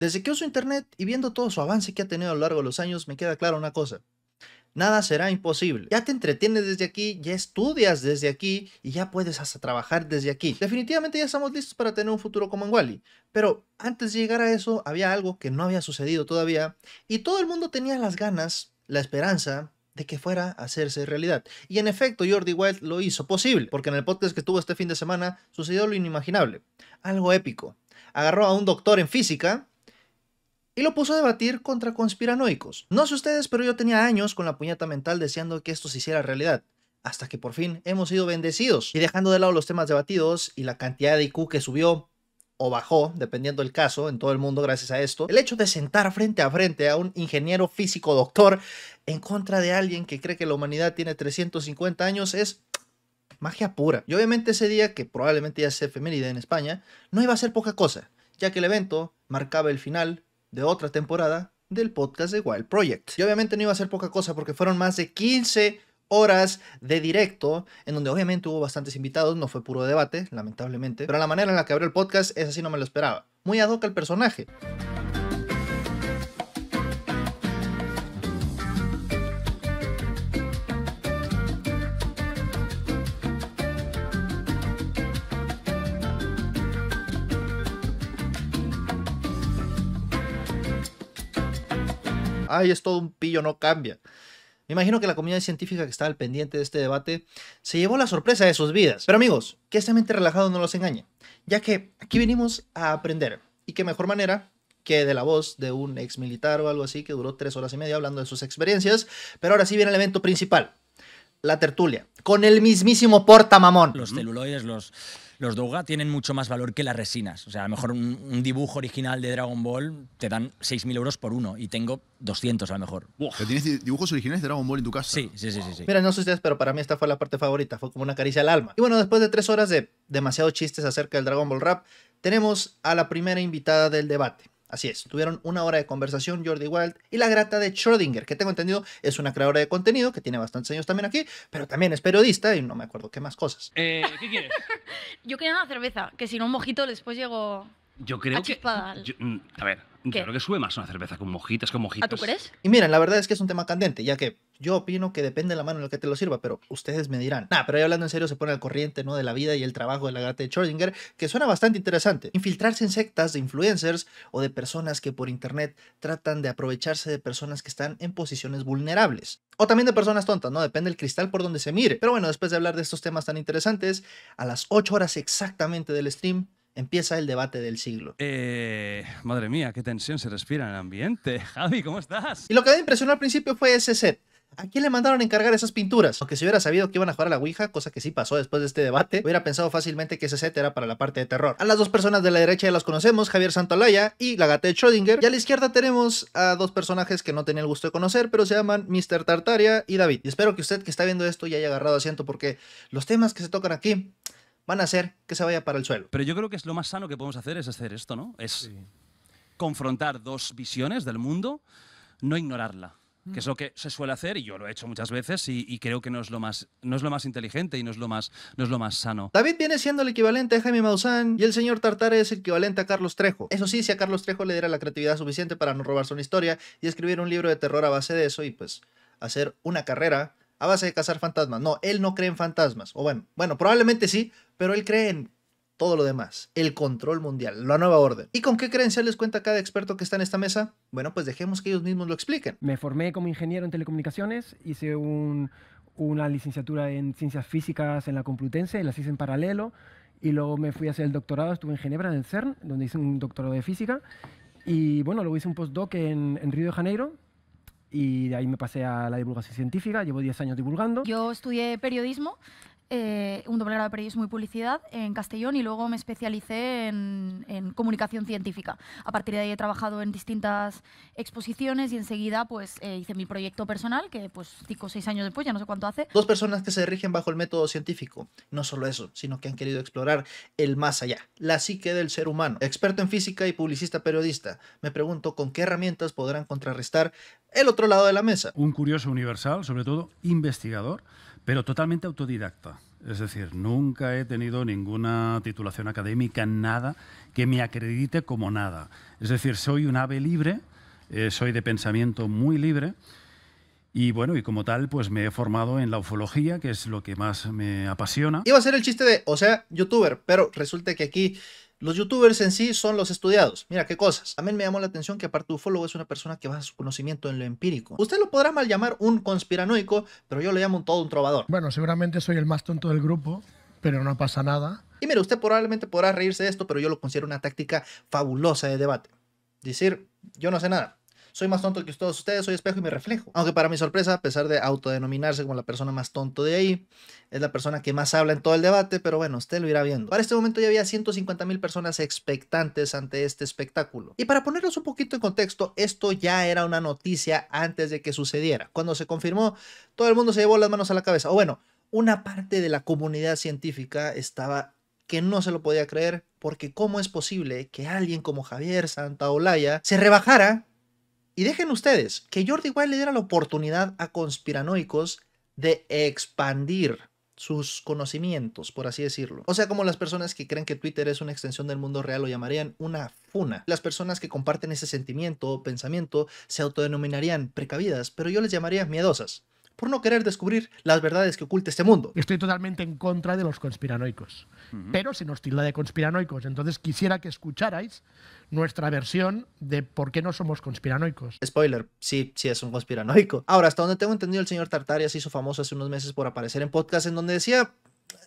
Desde que uso internet y viendo todo su avance que ha tenido a lo largo de los años, me queda clara una cosa. Nada será imposible. Ya te entretienes desde aquí, ya estudias desde aquí y ya puedes hasta trabajar desde aquí. Definitivamente ya estamos listos para tener un futuro como en Wall-E. Pero antes de llegar a eso, había algo que no había sucedido todavía y todo el mundo tenía las ganas, la esperanza de que fuera a hacerse realidad. Y en efecto, Jordi Wild lo hizo posible, porque en el podcast que tuvo este fin de semana sucedió lo inimaginable. Algo épico. Agarró a un doctor en física y lo puso a debatir contra conspiranoicos. No sé ustedes, pero yo tenía años con la puñeta mental deseando que esto se hiciera realidad. Hasta que por fin hemos sido bendecidos. Y dejando de lado los temas debatidos y la cantidad de IQ que subió o bajó, dependiendo del caso, en todo el mundo gracias a esto, el hecho de sentar frente a un ingeniero físico doctor en contra de alguien que cree que la humanidad tiene 350 años es magia pura. Y obviamente ese día, que probablemente ya sea efeméride en España, no iba a ser poca cosa, ya que el evento marcaba el final de otra temporada del podcast de Wild Project. Y obviamente no iba a ser poca cosa porque fueron más de 15 horas de directo, en donde obviamente hubo bastantes invitados, no fue puro debate, lamentablemente, pero la manera en la que abrió el podcast, es así, no me lo esperaba. Muy ad hoc al personaje. Ay, es todo un pillo, no cambia. Me imagino que la comunidad científica que estaba al pendiente de este debate se llevó la sorpresa de sus vidas. Pero amigos, que esta mente relajado no los engañe, ya que aquí venimos a aprender. Y qué mejor manera que de la voz de un ex militar o algo así que duró 3 horas y media hablando de sus experiencias. Pero ahora sí viene el evento principal, la tertulia, con el mismísimo portamamón. Los celuloides, los Douga tienen mucho más valor que las resinas. O sea, a lo mejor un dibujo original de Dragon Ball te dan 6.000 euros por uno y tengo 200 a lo mejor. ¿Pero tienes dibujos originales de Dragon Ball en tu casa? Sí. Mira, no sé ustedes, pero para mí esta fue la parte favorita, fue como una caricia al alma. Y bueno, después de 3 horas de demasiados chistes acerca del Dragon Ball Rap, tenemos a la primera invitada del debate. Así es, tuvieron 1 hora de conversación Jordi Wild y la grata de Schrödinger, que tengo entendido es una creadora de contenido, que tiene bastantes años también aquí, pero también es periodista y no me acuerdo qué más cosas. ¿Qué quieres? Yo quería una cerveza, que si no un mojito después llego Yo creo a que... chispada. A ver, ¿Qué? yo creo que sube más una cerveza con mojitos, con mojitos. ¿A tú crees? Y miren, la verdad es que es un tema candente, ya que yo opino que depende de la mano en la que te lo sirva, pero ustedes me dirán. Nah, pero ahí hablando en serio se pone al corriente, ¿no? De la vida y el trabajo de la gata de Schrödinger, que suena bastante interesante. Infiltrarse en sectas de influencers o de personas que por internet tratan de aprovecharse de personas que están en posiciones vulnerables. O también de personas tontas, ¿no? Depende del cristal por donde se mire. Pero bueno, después de hablar de estos temas tan interesantes, a las 8 horas exactamente del stream, empieza el debate del siglo. Madre mía, qué tensión se respira en el ambiente. Javi, ¿cómo estás? Y lo que me impresionó al principio fue ese set. ¿A quién le mandaron a encargar esas pinturas? Aunque si hubiera sabido que iban a jugar a la Ouija, cosa que sí pasó después de este debate, hubiera pensado fácilmente que ese set era para la parte de terror. A las 2 personas de la derecha ya las conocemos, Javier Santolaya y la gata de Schrödinger. Y a la izquierda tenemos a 2 personajes que no tenía el gusto de conocer, pero se llaman Mr. Tartaria y David. Y espero que usted que está viendo esto ya haya agarrado asiento porque los temas que se tocan aquí van a hacer que se vaya para el suelo. Pero yo creo que es lo más sano que podemos hacer es hacer esto, ¿no? Es confrontar 2 visiones del mundo, no ignorarla. Que es lo que se suele hacer, y yo lo he hecho muchas veces, y creo que no es lo más inteligente y no es lo más sano. David viene siendo el equivalente a Jaime Maussan y el señor Tartare es el equivalente a Carlos Trejo. Eso sí, si a Carlos Trejo le diera la creatividad suficiente para no robarse una historia y escribir un libro de terror a base de eso y pues hacer una carrera a base de cazar fantasmas. No, él no cree en fantasmas. O bueno, probablemente sí, pero él cree en todo lo demás. El control mundial, la nueva orden. ¿Y con qué credenciales cuenta cada experto que está en esta mesa? Bueno, pues dejemos que ellos mismos lo expliquen. Me formé como ingeniero en telecomunicaciones, hice una licenciatura en ciencias físicas en la Complutense, las hice en paralelo, y luego me fui a hacer el doctorado, estuve en Ginebra, en el CERN, donde hice un doctorado de física, y bueno, luego hice un postdoc en Río de Janeiro, y de ahí me pasé a la divulgación científica, llevo 10 años divulgando. Yo estudié periodismo, un doble grado de periodismo y publicidad en Castellón y luego me especialicé en comunicación científica. A partir de ahí he trabajado en distintas exposiciones y enseguida pues hice mi proyecto personal que pues 5 o 6 años después, ya no sé cuánto hace. 2 personas que se rigen bajo el método científico. No solo eso, sino que han querido explorar el más allá, la psique del ser humano. Experto en física y publicista periodista. Me pregunto con qué herramientas podrán contrarrestar el otro lado de la mesa. Un curioso universal, sobre todo investigador, pero totalmente autodidacta. Es decir, nunca he tenido ninguna titulación académica, nada que me acredite como nada. Es decir, soy un ave libre, soy de pensamiento muy libre y bueno, y como tal, pues me he formado en la ufología, que es lo que más me apasiona. Iba a ser el chiste de, o sea, youtuber, pero resulta que aquí los youtubers en sí son los estudiados. Mira qué cosas. También me llamó la atención que aparte ufólogo es una persona que basa su conocimiento en lo empírico. Usted lo podrá mal llamar un conspiranoico, pero yo le llamo todo un trovador. Bueno, seguramente soy el más tonto del grupo, pero no pasa nada. Y mire, usted probablemente podrá reírse de esto, pero yo lo considero una táctica fabulosa de debate. Decir, yo no sé nada. Soy más tonto que todos ustedes, soy espejo y me reflejo. Aunque para mi sorpresa, a pesar de autodenominarse como la persona más tonto de ahí, es la persona que más habla en todo el debate, pero bueno, usted lo irá viendo. Para este momento ya había 150,000 personas expectantes ante este espectáculo. Y para ponerlos un poquito en contexto, esto ya era una noticia antes de que sucediera. Cuando se confirmó, todo el mundo se llevó las manos a la cabeza. O bueno, una parte de la comunidad científica estaba que no se lo podía creer, porque ¿cómo es posible que alguien como Javier Santaolalla se rebajara? Y dejen ustedes que Jordi Wild le diera la oportunidad a conspiranoicos de expandir sus conocimientos, por así decirlo. O sea, como las personas que creen que Twitter es una extensión del mundo real lo llamarían una funa. Las personas que comparten ese sentimiento o pensamiento se autodenominarían precavidas, pero yo les llamaría miedosas, por no querer descubrir las verdades que oculta este mundo. Estoy totalmente en contra de los conspiranoicos, pero se nos tilda de conspiranoicos. Entonces quisiera que escucharais nuestra versión de por qué no somos conspiranoicos. Spoiler, sí es un conspiranoico. Ahora, hasta donde tengo entendido, el señor Tartarias se hizo famoso hace unos meses por aparecer en podcast en donde decía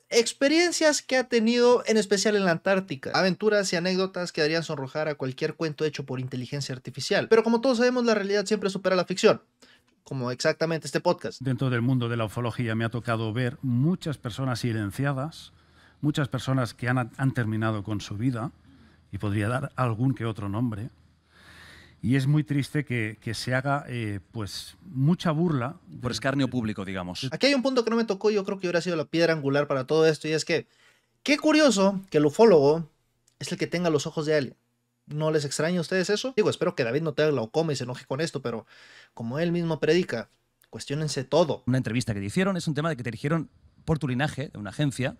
experiencias que ha tenido, en especial en la Antártica, aventuras y anécdotas que harían sonrojar a cualquier cuento hecho por inteligencia artificial. Pero como todos sabemos, la realidad siempre supera la ficción, como exactamente este podcast. Dentro del mundo de la ufología me ha tocado ver muchas personas silenciadas, muchas personas que han terminado con su vida, y podría dar algún que otro nombre. Y es muy triste que se haga pues mucha burla. Por escarnio público, digamos. Aquí hay un punto que no me tocó, yo creo que hubiera sido la piedra angular para todo esto, y es que, qué curioso que el ufólogo es el que tenga los ojos de alien. ¿No les extraña a ustedes eso? Digo, espero que David no tenga glaucoma y se enoje con esto, pero como él mismo predica, cuestiónense todo. Una entrevista que te hicieron es un tema de que te eligieron por tu linaje, de una agencia,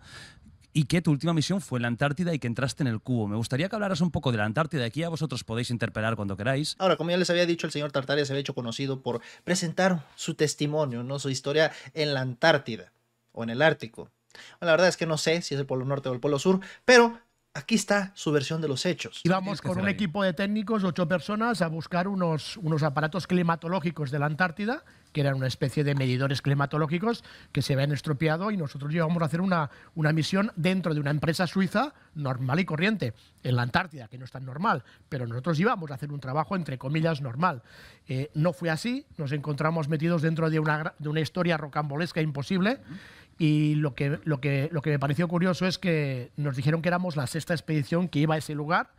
y que tu última misión fue en la Antártida y que entraste en el cubo. Me gustaría que hablaras un poco de la Antártida. Aquí a vosotros podéis interpelar cuando queráis. Ahora, como ya les había dicho, el señor Tartaria se había hecho conocido por presentar su testimonio, ¿no? Su historia en la Antártida o en el Ártico. Bueno, la verdad es que no sé si es el Polo Norte o el Polo Sur, pero aquí está su versión de los hechos. Íbamos con un equipo de técnicos, 8 personas, a buscar unos aparatos climatológicos de la Antártida, que eran una especie de medidores climatológicos que se habían estropeado, y nosotros íbamos a hacer una misión dentro de una empresa suiza normal y corriente, en la Antártida, que no es tan normal, pero nosotros íbamos a hacer un trabajo entre comillas normal. No fue así, nos encontramos metidos dentro de una historia rocambolesca imposible. Y lo que me pareció curioso es que nos dijeron que éramos la 6ª expedición que iba a ese lugar,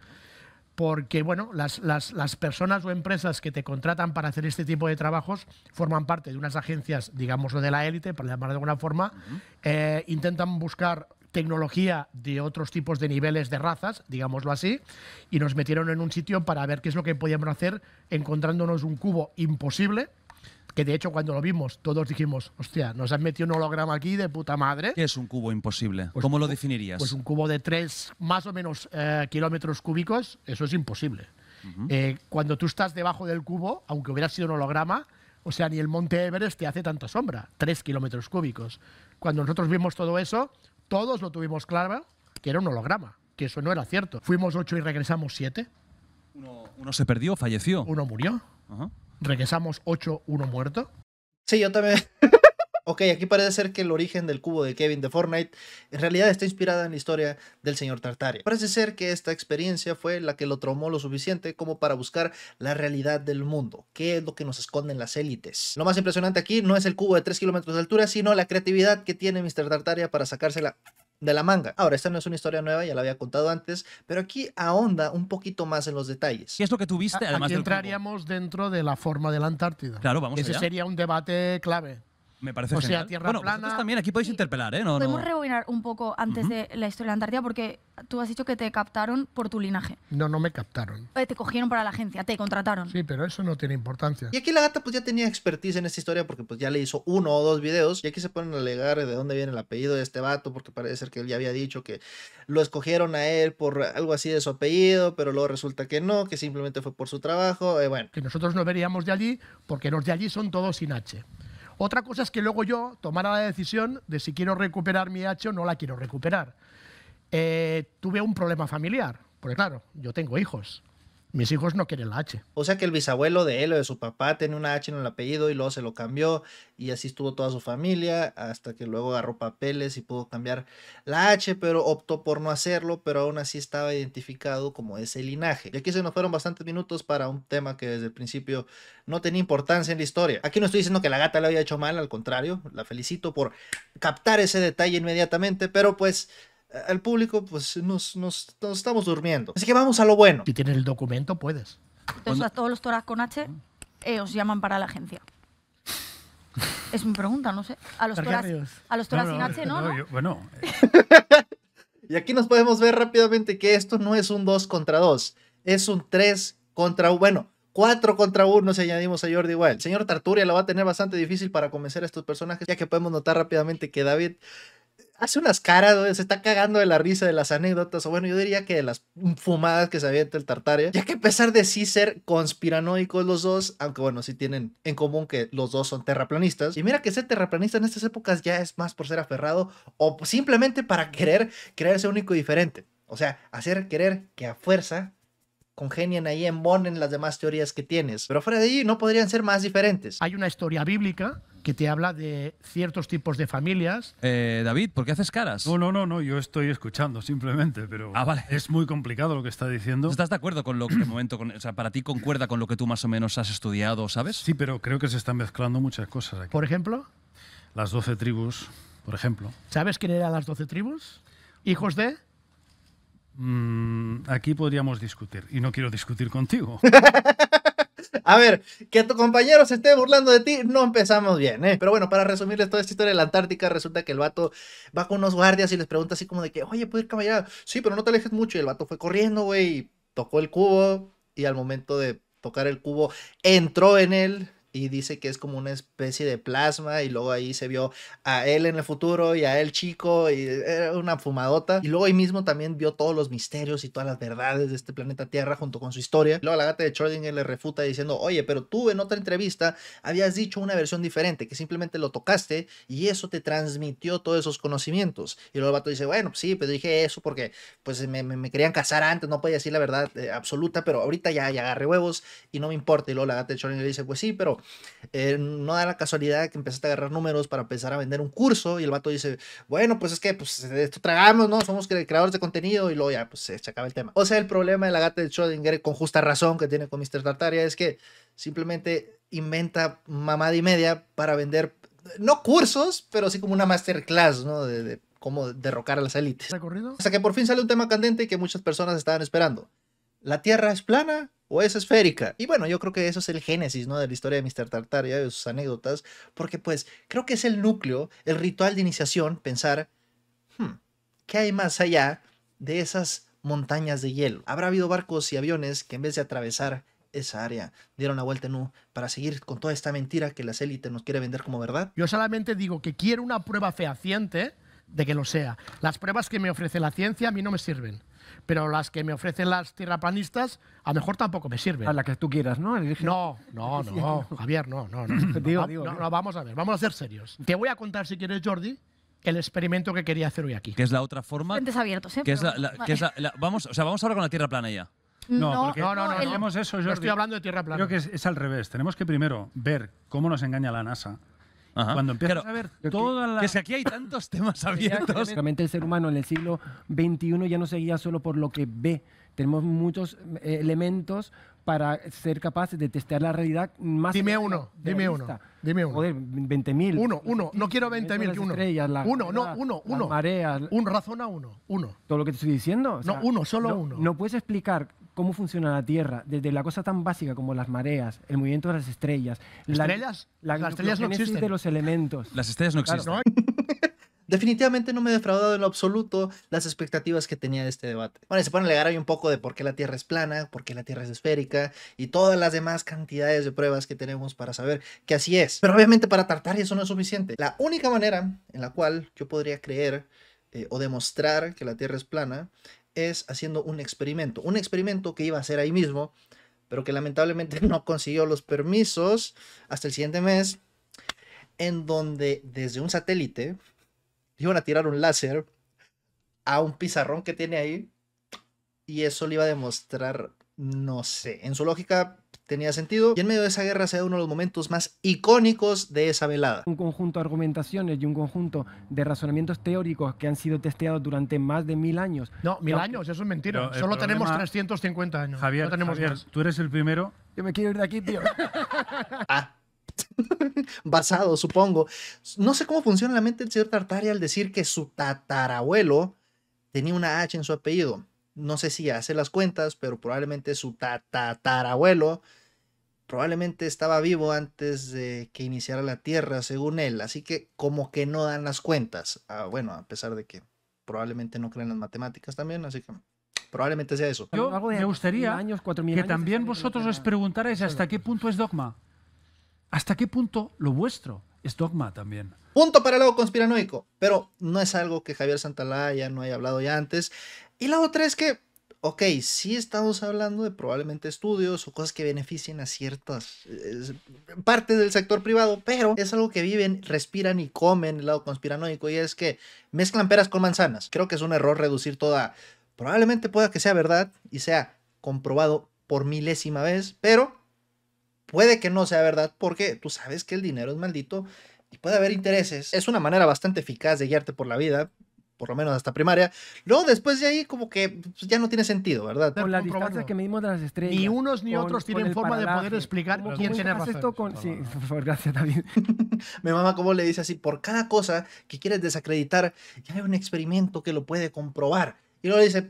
porque bueno, las personas o empresas que te contratan para hacer este tipo de trabajos forman parte de unas agencias, digámoslo de la élite, para llamarlo de alguna forma, intentan buscar tecnología de otros tipos de niveles de razas, digámoslo así, y nos metieron en un sitio para ver qué es lo que podíamos hacer, encontrándonos un cubo imposible, que de hecho cuando lo vimos todos dijimos, hostia, nos han metido un holograma aquí de puta madre. ¿Qué es un cubo imposible? Pues, ¿Cómo lo definirías? Pues un cubo de 3 más o menos kilómetros cúbicos, eso es imposible. Cuando tú estás debajo del cubo, aunque hubiera sido un holograma, o sea, ni el Monte Everest te hace tanta sombra, 3 kilómetros cúbicos. Cuando nosotros vimos todo eso, todos lo tuvimos claro que era un holograma, que eso no era cierto. Fuimos 8 y regresamos 7. ¿Uno se perdió, falleció? Uno murió. Regresamos 8, 1 muerto. Sí, yo también. Ok, aquí parece ser que el origen del cubo de Kevin de Fortnite en realidad está inspirada en la historia del señor Tartaria. Parece ser que esta experiencia fue la que lo traumó lo suficiente como para buscar la realidad del mundo. ¿Qué es lo que nos esconden las élites? Lo más impresionante aquí no es el cubo de 3 kilómetros de altura, sino la creatividad que tiene Mr. Tartaria para sacársela de la manga. Ahora, esta no es una historia nueva, ya la había contado antes, pero aquí ahonda un poquito más en los detalles. ¿Qué es lo que tú viste, además aquí del entraríamos dentro de la forma de la Antártida. Claro, vamos Ese allá. sería un debate clave. Me parece O sea, genial. tierra bueno, plana. vosotros también aquí podéis interpelar, ¿eh? No, Podemos no. rebobinar un poco antes de la historia de la Antártida porque tú has dicho que te captaron por tu linaje. No, no me captaron. Te cogieron para la agencia, te contrataron. Sí, pero eso no tiene importancia. Y aquí la gata pues ya tenía expertise en esta historia porque pues ya le hizo 1 o 2 videos y aquí se ponen a alegar de dónde viene el apellido de este vato porque parece ser que él ya había dicho que lo escogieron a él por algo así de su apellido, pero luego resulta que no, que simplemente fue por su trabajo, bueno. Que nosotros no veríamos de allí porque los de allí son todos sin H. Otra cosa es que luego yo tomara la decisión de si quiero recuperar mi H o no la quiero recuperar. Tuve un problema familiar, porque claro, yo tengo hijos. Mis hijos no quieren la H. O sea que el bisabuelo de él o de su papá tenía una H en el apellido y luego se lo cambió y así estuvo toda su familia hasta que luego agarró papeles y pudo cambiar la H, pero optó por no hacerlo, pero aún así estaba identificado como ese linaje. Y aquí se nos fueron bastantes minutos para un tema que desde el principio no tenía importancia en la historia. Aquí no estoy diciendo que la gata le había hecho mal, al contrario, la felicito por captar ese detalle inmediatamente, pero pues al público pues nos estamos durmiendo. Así que vamos a lo bueno. Si tienes el documento, puedes. Entonces a todos los toras con H os llaman para la agencia. Es mi pregunta, no sé. A los toras sin H, ¿no? Bueno, Y aquí nos podemos ver rápidamente que esto no es un 2 contra 2, es un 3 contra 1, bueno, 4 contra 1 si añadimos a Jordi igual. El señor Tarturia lo va a tener bastante difícil para convencer a estos personajes, ya que podemos notar rápidamente que David hace unas caras, ¿no? Se está cagando de la risa de las anécdotas, o bueno, yo diría que de las fumadas que se avienta el Tartaria, ya que a pesar de sí ser conspiranoicos los dos, aunque bueno, sí tienen en común que los dos son terraplanistas, y mira que ser terraplanista en estas épocas ya es más por ser aferrado o simplemente para querer creerse único y diferente, o sea, hacer querer que a fuerza congenien ahí, embonen las demás teorías que tienes, pero fuera de ahí no podrían ser más diferentes. Hay una historia bíblica que te habla de ciertos tipos de familias. David, ¿por qué haces caras? no, yo estoy escuchando simplemente, pero vale. Es muy complicado lo que está diciendo. ¿Estás de acuerdo con lo que de momento, o sea, para ti concuerda con lo que tú más o menos has estudiado, sabes? Sí, pero creo que se están mezclando muchas cosas aquí. Por ejemplo, Las 12 tribus, por ejemplo. ¿sabes quién eran las 12 tribus? Hijos de... Aquí podríamos discutir, y no quiero discutir contigo. A ver, que tu compañero se esté burlando de ti, no empezamos bien, ¿eh? Pero bueno, para resumirles toda esta historia de la Antártica, resulta que el vato va con unos guardias y les pregunta así como de que, oye, ¿puedo ir caballero? Sí, pero no te alejes mucho. Y el vato fue corriendo, güey, tocó el cubo y al momento de tocar el cubo entró en él. Y dice que es como una especie de plasma y luego ahí se vio a él en el futuro y a él chico y era una fumadota. Y luego ahí mismo también vio todos los misterios y todas las verdades de este planeta Tierra junto con su historia. Y luego la gata de Schrödinger le refuta diciendo, oye, pero tú en otra entrevista habías dicho una versión diferente, que simplemente lo tocaste y eso te transmitió todos esos conocimientos. Y luego el vato dice, bueno, pues sí, pero dije eso porque pues me querían casar antes, no podía decir la verdad absoluta, pero ahorita ya agarré huevos y no me importa. Y luego la gata de Schrödinger le dice, pues sí, pero no da la casualidad que empezaste a agarrar números para empezar a vender un curso y el vato dice, bueno, pues es que pues de esto tragamos, ¿no? Somos creadores de contenido y luego ya pues se acaba el tema. O sea, el problema de la gata de Schrödinger con justa razón que tiene con Mr. Tartaria es que simplemente inventa mamada y media para vender, no cursos, pero sí como una masterclass, ¿no? De cómo derrocar a las élites. ¿Recorrido? Hasta que por fin sale un tema candente que muchas personas estaban esperando. ¿La Tierra es plana o es esférica? Y bueno, yo creo que eso es el génesis, ¿no? De la historia de Mr. Tartaria, de sus anécdotas, porque pues creo que es el núcleo, el ritual de iniciación, pensar, ¿qué hay más allá de esas montañas de hielo? ¿Habrá habido barcos y aviones que en vez de atravesar esa área dieron la vuelta en U para seguir con toda esta mentira que las élites nos quiere vender como verdad? Yo solamente digo que quiero una prueba fehaciente de que lo sea. Las pruebas que me ofrece la ciencia a mí no me sirven. Pero las que me ofrecen las tierraplanistas, a lo mejor tampoco me sirven. A la que tú quieras, ¿no? No, Javier, no. No, vamos a ver, vamos a ser serios. Te voy a contar, si quieres, Jordi, el experimento que quería hacer hoy aquí. Que es la otra forma. Frentes abiertos, ¿eh? Que es vamos ahora con la Tierra plana ya. No, hacemos eso, Jordi. No estoy hablando de tierra plana. Creo que es al revés. Tenemos que primero ver cómo nos engaña la NASA. Ajá. Cuando empiezas a ver toda la... Que es que aquí hay tantos temas abiertos. Básicamente el ser humano en el siglo XXI ya no se guía solo por lo que ve. Tenemos muchos elementos para ser capaces de testear la realidad más. Dime uno. Joder, 20.000. Uno. No quiero 20.000, que uno. Estrellas, uno. Mareas. Razona uno. Todo lo que te estoy diciendo. Solo uno. No puedes explicar cómo funciona la Tierra, desde la cosa tan básica como las mareas, el movimiento de las estrellas, ¿Estrellas? la Las estrellas no nucleogénesis existen. de los elementos. Las estrellas no Claro, existen. Definitivamente no me he defraudado en lo absoluto las expectativas que tenía de este debate. Bueno, y se pone a alegar ahí un poco de por qué la Tierra es plana, por qué la Tierra es esférica y todas las demás cantidades de pruebas que tenemos para saber que así es. Pero obviamente para tratar eso no es suficiente. La única manera en la cual yo podría creer o demostrar que la Tierra es plana es haciendo un experimento. Un experimento que iba a hacer ahí mismo, pero que lamentablemente no consiguió los permisos hasta el siguiente mes, en donde desde un satélite iban a tirar un láser a un pizarrón que tiene ahí y eso le iba a demostrar, no sé, en su lógica tenía sentido y en medio de esa guerra se da uno de los momentos más icónicos de esa velada. Un conjunto de argumentaciones y un conjunto de razonamientos teóricos que han sido testeados durante más de 1000 años. No, 1000 años, eso es mentira. Pero el Solo tenemos problema- 350 años. Javier, no tenemos Javier, más. tú eres el primero. Yo me quiero ir de aquí, tío. Ah, basado, supongo. No sé cómo funciona la mente del señor Tartaglia al decir que su tatarabuelo tenía una H en su apellido. No sé si hace las cuentas, pero probablemente su tatarabuelo probablemente estaba vivo antes de que iniciara la Tierra, según él. Así que como que no dan las cuentas. Bueno, a pesar de que probablemente no creen en las matemáticas también, así que probablemente sea eso. Yo Algo de me gustaría 1000 años, 4000 que años, también está bien, vosotros no os preguntarais hasta qué punto es dogma. ¿Hasta qué punto lo vuestro es dogma también? Punto para el lado conspiranoico, pero no es algo que Javier Santalaya no haya hablado ya antes. Y la otra es que, ok, sí estamos hablando de probablemente estudios o cosas que beneficien a ciertas partes del sector privado, pero es algo que viven, respiran y comen el lado conspiranoico y es que mezclan peras con manzanas. Creo que es un error reducir toda, probablemente pueda que sea verdad y sea comprobado por milésima vez, pero puede que no sea verdad porque tú sabes que el dinero es maldito y puede haber intereses. Es una manera bastante eficaz de guiarte por la vida, por lo menos hasta primaria. Luego después de ahí como que pues, ya no tiene sentido, ¿verdad? Con las Comprobarlo. distancias que medimos de las estrellas. Ni unos ni con- otros con tienen el forma de poder paralaje. explicar ¿Cómo- quién cómo tiene haces razón? esto con- Sí, por favor, gracias, David. Mi mamá como le dice así, por cada cosa que quieres desacreditar, ya hay un experimento que lo puede comprobar. Y luego le dice,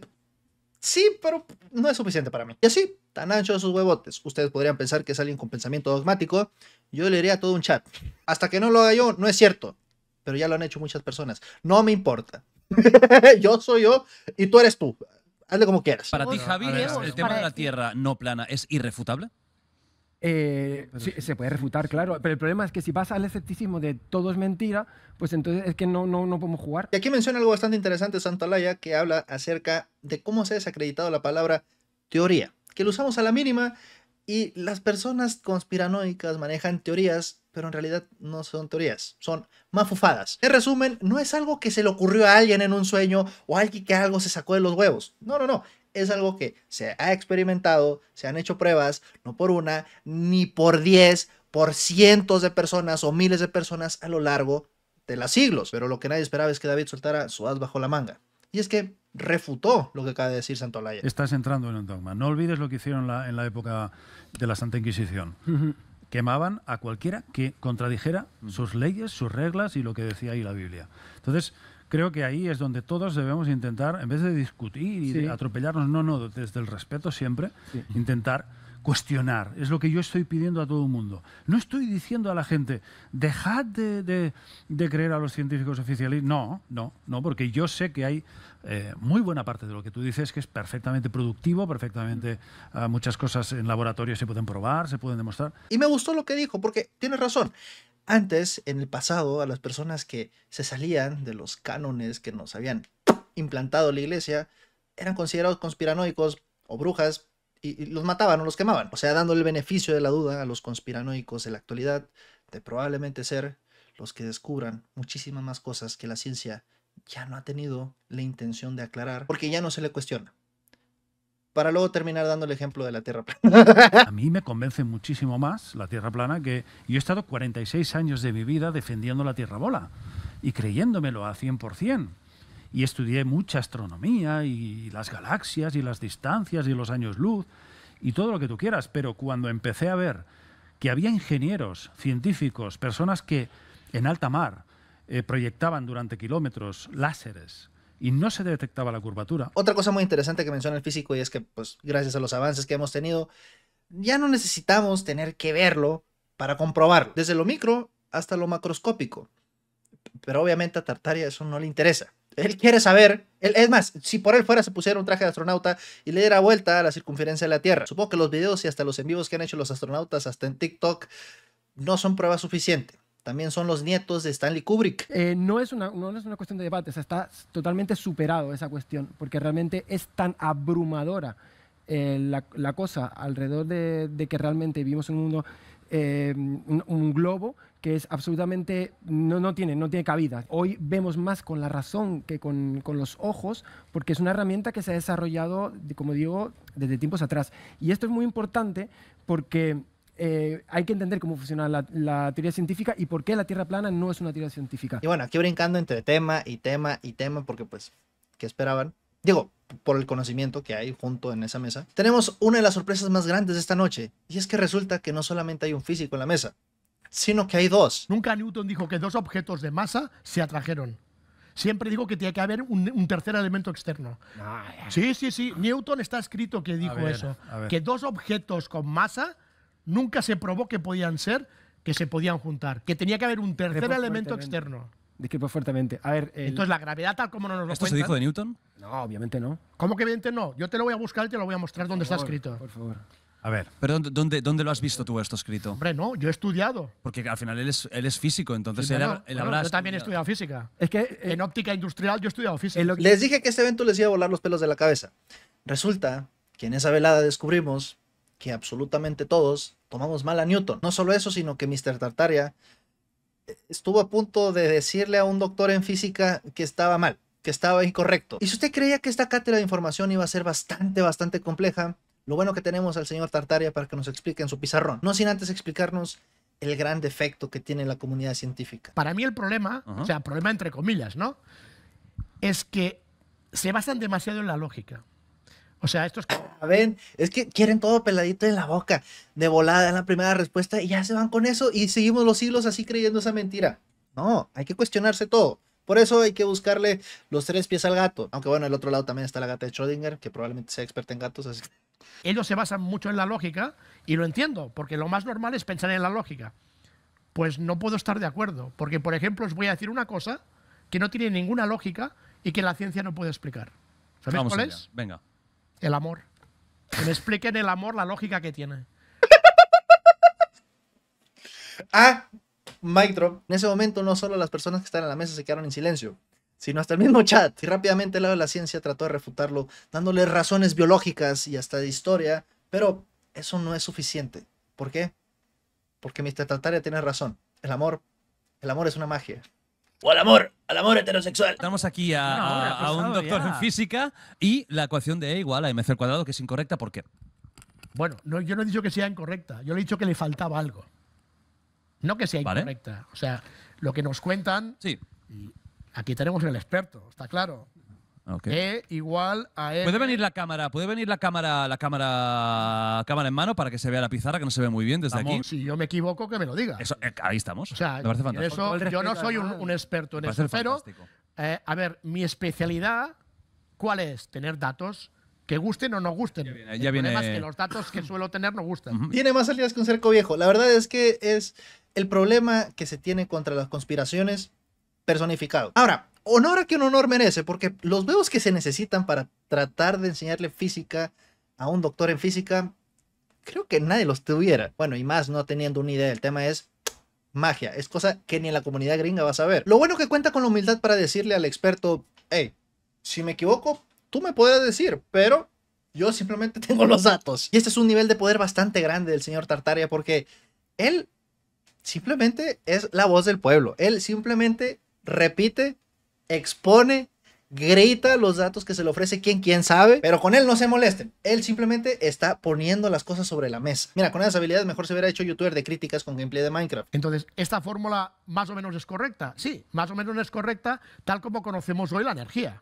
sí, pero no es suficiente para mí. Y así, tan anchos sus huevotes. Ustedes podrían pensar que es alguien con pensamiento dogmático. Yo le haría todo un chat. Hasta que no lo haga yo, no es cierto. Pero ya lo han hecho muchas personas. No me importa. Yo soy yo y tú eres tú. Hazle como quieras. Para ti, Todos Javi, creemos ¿el tema para de la decir- Tierra no plana es irrefutable? Sí, se puede refutar, claro. Pero el problema es que si vas al escepticismo de todo es mentira, pues entonces es que no podemos jugar. Y aquí menciona algo bastante interesante Santalaya que habla acerca de cómo se ha desacreditado la palabra teoría, que lo usamos a la mínima y las personas conspiranoicas manejan teorías, pero en realidad no son teorías, son mafufadas. En resumen, no es algo que se le ocurrió a alguien en un sueño o a alguien que algo se sacó de los huevos. No. Es algo que se ha experimentado, se han hecho pruebas, no por una, ni por 10, por cientos de personas o miles de personas a lo largo de los siglos. Pero lo que nadie esperaba es que David soltara su as bajo la manga. Y es que refutó lo que acaba de decir Santolaya. Estás entrando en un dogma. No olvides lo que hicieron en la época de la Santa Inquisición. Quemaban a cualquiera que contradijera sus leyes, sus reglas y lo que decía ahí la Biblia. Entonces, creo que ahí es donde todos debemos intentar, en vez de discutir y Sí. de atropellarnos, no, desde el respeto siempre, Sí. intentar cuestionar. Es lo que yo estoy pidiendo a todo el mundo. No estoy diciendo a la gente, dejad de creer a los científicos oficiales. No, porque yo sé que hay muy buena parte de lo que tú dices que es perfectamente productivo, perfectamente muchas cosas en laboratorio se pueden probar, se pueden demostrar. Y me gustó lo que dijo, porque tiene razón. Antes, en el pasado, a las personas que se salían de los cánones que nos habían implantado la iglesia, eran considerados conspiranoicos o brujas y los mataban o los quemaban. O sea, dándole el beneficio de la duda a los conspiranoicos de la actualidad de probablemente ser los que descubran muchísimas más cosas que la ciencia ya no ha tenido la intención de aclarar, porque ya no se le cuestiona. Para luego terminar dando el ejemplo de la Tierra plana. A mí me convence muchísimo más la Tierra plana, que yo he estado 46 años de mi vida defendiendo la Tierra bola y creyéndomelo a 100%. Y estudié mucha astronomía y las galaxias y las distancias y los años luz y todo lo que tú quieras. Pero cuando empecé a ver que había ingenieros, científicos, personas que en alta mar proyectaban durante kilómetros láseres y no se detectaba la curvatura. Otra cosa muy interesante que menciona el físico y es que, pues, gracias a los avances que hemos tenido, ya no necesitamos tener que verlo para comprobarlo, desde lo micro hasta lo macroscópico. Pero obviamente a Tartaglia eso no le interesa. Él quiere saber, es más, si por él fuera se pusiera un traje de astronauta y le diera vuelta a la circunferencia de la Tierra. Supongo que los videos y hasta los en vivos que han hecho los astronautas, hasta en TikTok, no son prueba suficiente. También son los nietos de Stanley Kubrick. No es una cuestión de debate, o sea, está totalmente superado esa cuestión, porque realmente es tan abrumadora la cosa alrededor de que realmente vivimos en un mundo, un globo que es absolutamente, no tiene cabida. Hoy vemos más con la razón que con los ojos, porque es una herramienta que se ha desarrollado, como digo, desde tiempos atrás. Y esto es muy importante porque hay que entender cómo funciona la teoría científica y por qué la Tierra plana no es una teoría científica. Y bueno, aquí brincando entre tema y tema y tema, porque pues, ¿qué esperaban? Digo, por el conocimiento que hay junto en esa mesa. Tenemos una de las sorpresas más grandes de esta noche, y es que resulta que no solamente hay un físico en la mesa, sino que hay dos. Nunca Newton dijo que dos objetos de masa se atrajeron. Siempre digo que tiene que haber un tercer elemento externo. Sí. Newton está escrito que dijo eso. Que dos objetos con masa nunca se probó que podían ser, que se podían juntar. Que tenía que haber un tercer elemento externo. Discrepo fuertemente. A ver, entonces la gravedad tal como nos lo ¿Esto cuentan. se dijo de Newton? No, obviamente no. ¿Cómo que evidente no? Yo te lo voy a buscar y te lo voy a mostrar dónde está escrito. Por favor. A ver. ¿Pero dónde lo has visto tú esto escrito? Hombre, no, yo he estudiado. Porque al final él es físico, entonces Sí, él bueno, habrá yo también he estudiado. estudiado física. Es que En óptica industrial yo he estudiado física. Les dije que este evento les iba a volar los pelos de la cabeza. Resulta que en esa velada descubrimos que absolutamente todos tomamos mal a Newton. No solo eso, sino que Mr. Tartaglia estuvo a punto de decirle a un doctor en física que estaba mal, que estaba incorrecto. Y si usted creía que esta cátedra de información iba a ser bastante compleja, lo bueno que tenemos al señor Tartaglia para que nos explique en su pizarrón. No sin antes explicarnos el gran defecto que tiene la comunidad científica. Para mí el problema, o sea, problema entre comillas, ¿no? Es que se basan demasiado en la lógica. O sea, estos... Ven, es que quieren todo peladito en la boca, de volada en la primera respuesta y ya se van con eso y seguimos los siglos así creyendo esa mentira. No, hay que cuestionarse todo. Por eso hay que buscarle los tres pies al gato. Aunque bueno, al otro lado también está la gata de Schrödinger, que probablemente sea experta en gatos. Así. Ellos se basan mucho en la lógica y lo entiendo, porque lo más normal es pensar en la lógica. Pues no puedo estar de acuerdo, porque por ejemplo os voy a decir una cosa que no tiene ninguna lógica y que la ciencia no puede explicar. ¿Sabéis Vamos cuál allá. es? Venga. El amor. Que me expliquen el amor, la lógica que tiene. Mic drop. En ese momento no solo las personas que están en la mesa se quedaron en silencio, sino hasta el mismo chat. Y rápidamente el lado de la ciencia trató de refutarlo, dándole razones biológicas y hasta de historia, pero eso no es suficiente. ¿Por qué? Porque Mr. Tartaglia tiene razón. El amor es una magia. O al amor heterosexual. Estamos aquí a un doctor en física y la ecuación de E igual a mc al cuadrado, que es incorrecta. ¿Por qué? Bueno, yo no he dicho que sea incorrecta, yo le he dicho que le faltaba algo. No que sea incorrecta. O sea, lo que nos cuentan... Sí. Y aquí tenemos el experto, está claro. Okay. E igual a E. ¿Puede venir la cámara en mano para que se vea la pizarra, que no se ve muy bien desde aquí? Si yo me equivoco, que me lo diga. Eso, ahí estamos. O sea, me parece fantástico. eso, yo no soy un experto en Me eso, parece pero fantástico. a ver, mi especialidad, ¿cuál es? Tener datos que gusten o no gusten. El problema es que los datos que suelo tener no gustan. Tiene más salidas que un cerco viejo. La verdad es que es el problema que se tiene contra las conspiraciones personificado. Ahora, honor a quien honor merece, porque los huevos que se necesitan para tratar de enseñarle física a un doctor en física, creo que nadie los tuviera. Bueno, y más no teniendo una idea. El tema es magia. Es cosa que ni en la comunidad gringa vas a ver. Lo bueno que cuenta con la humildad para decirle al experto, hey, si me equivoco, tú me puedes decir, pero yo simplemente tengo los datos. Y este es un nivel de poder bastante grande del señor Tartaglia, porque él simplemente es la voz del pueblo. Él simplemente repite, expone, grita los datos que se le ofrece quién sabe, pero con él no se molesten. Él simplemente está poniendo las cosas sobre la mesa. Mira, con esas habilidades mejor se hubiera hecho youtuber de críticas con gameplay de Minecraft. Entonces, ¿esta fórmula más o menos es correcta? Sí, más o menos es correcta tal como conocemos hoy la energía.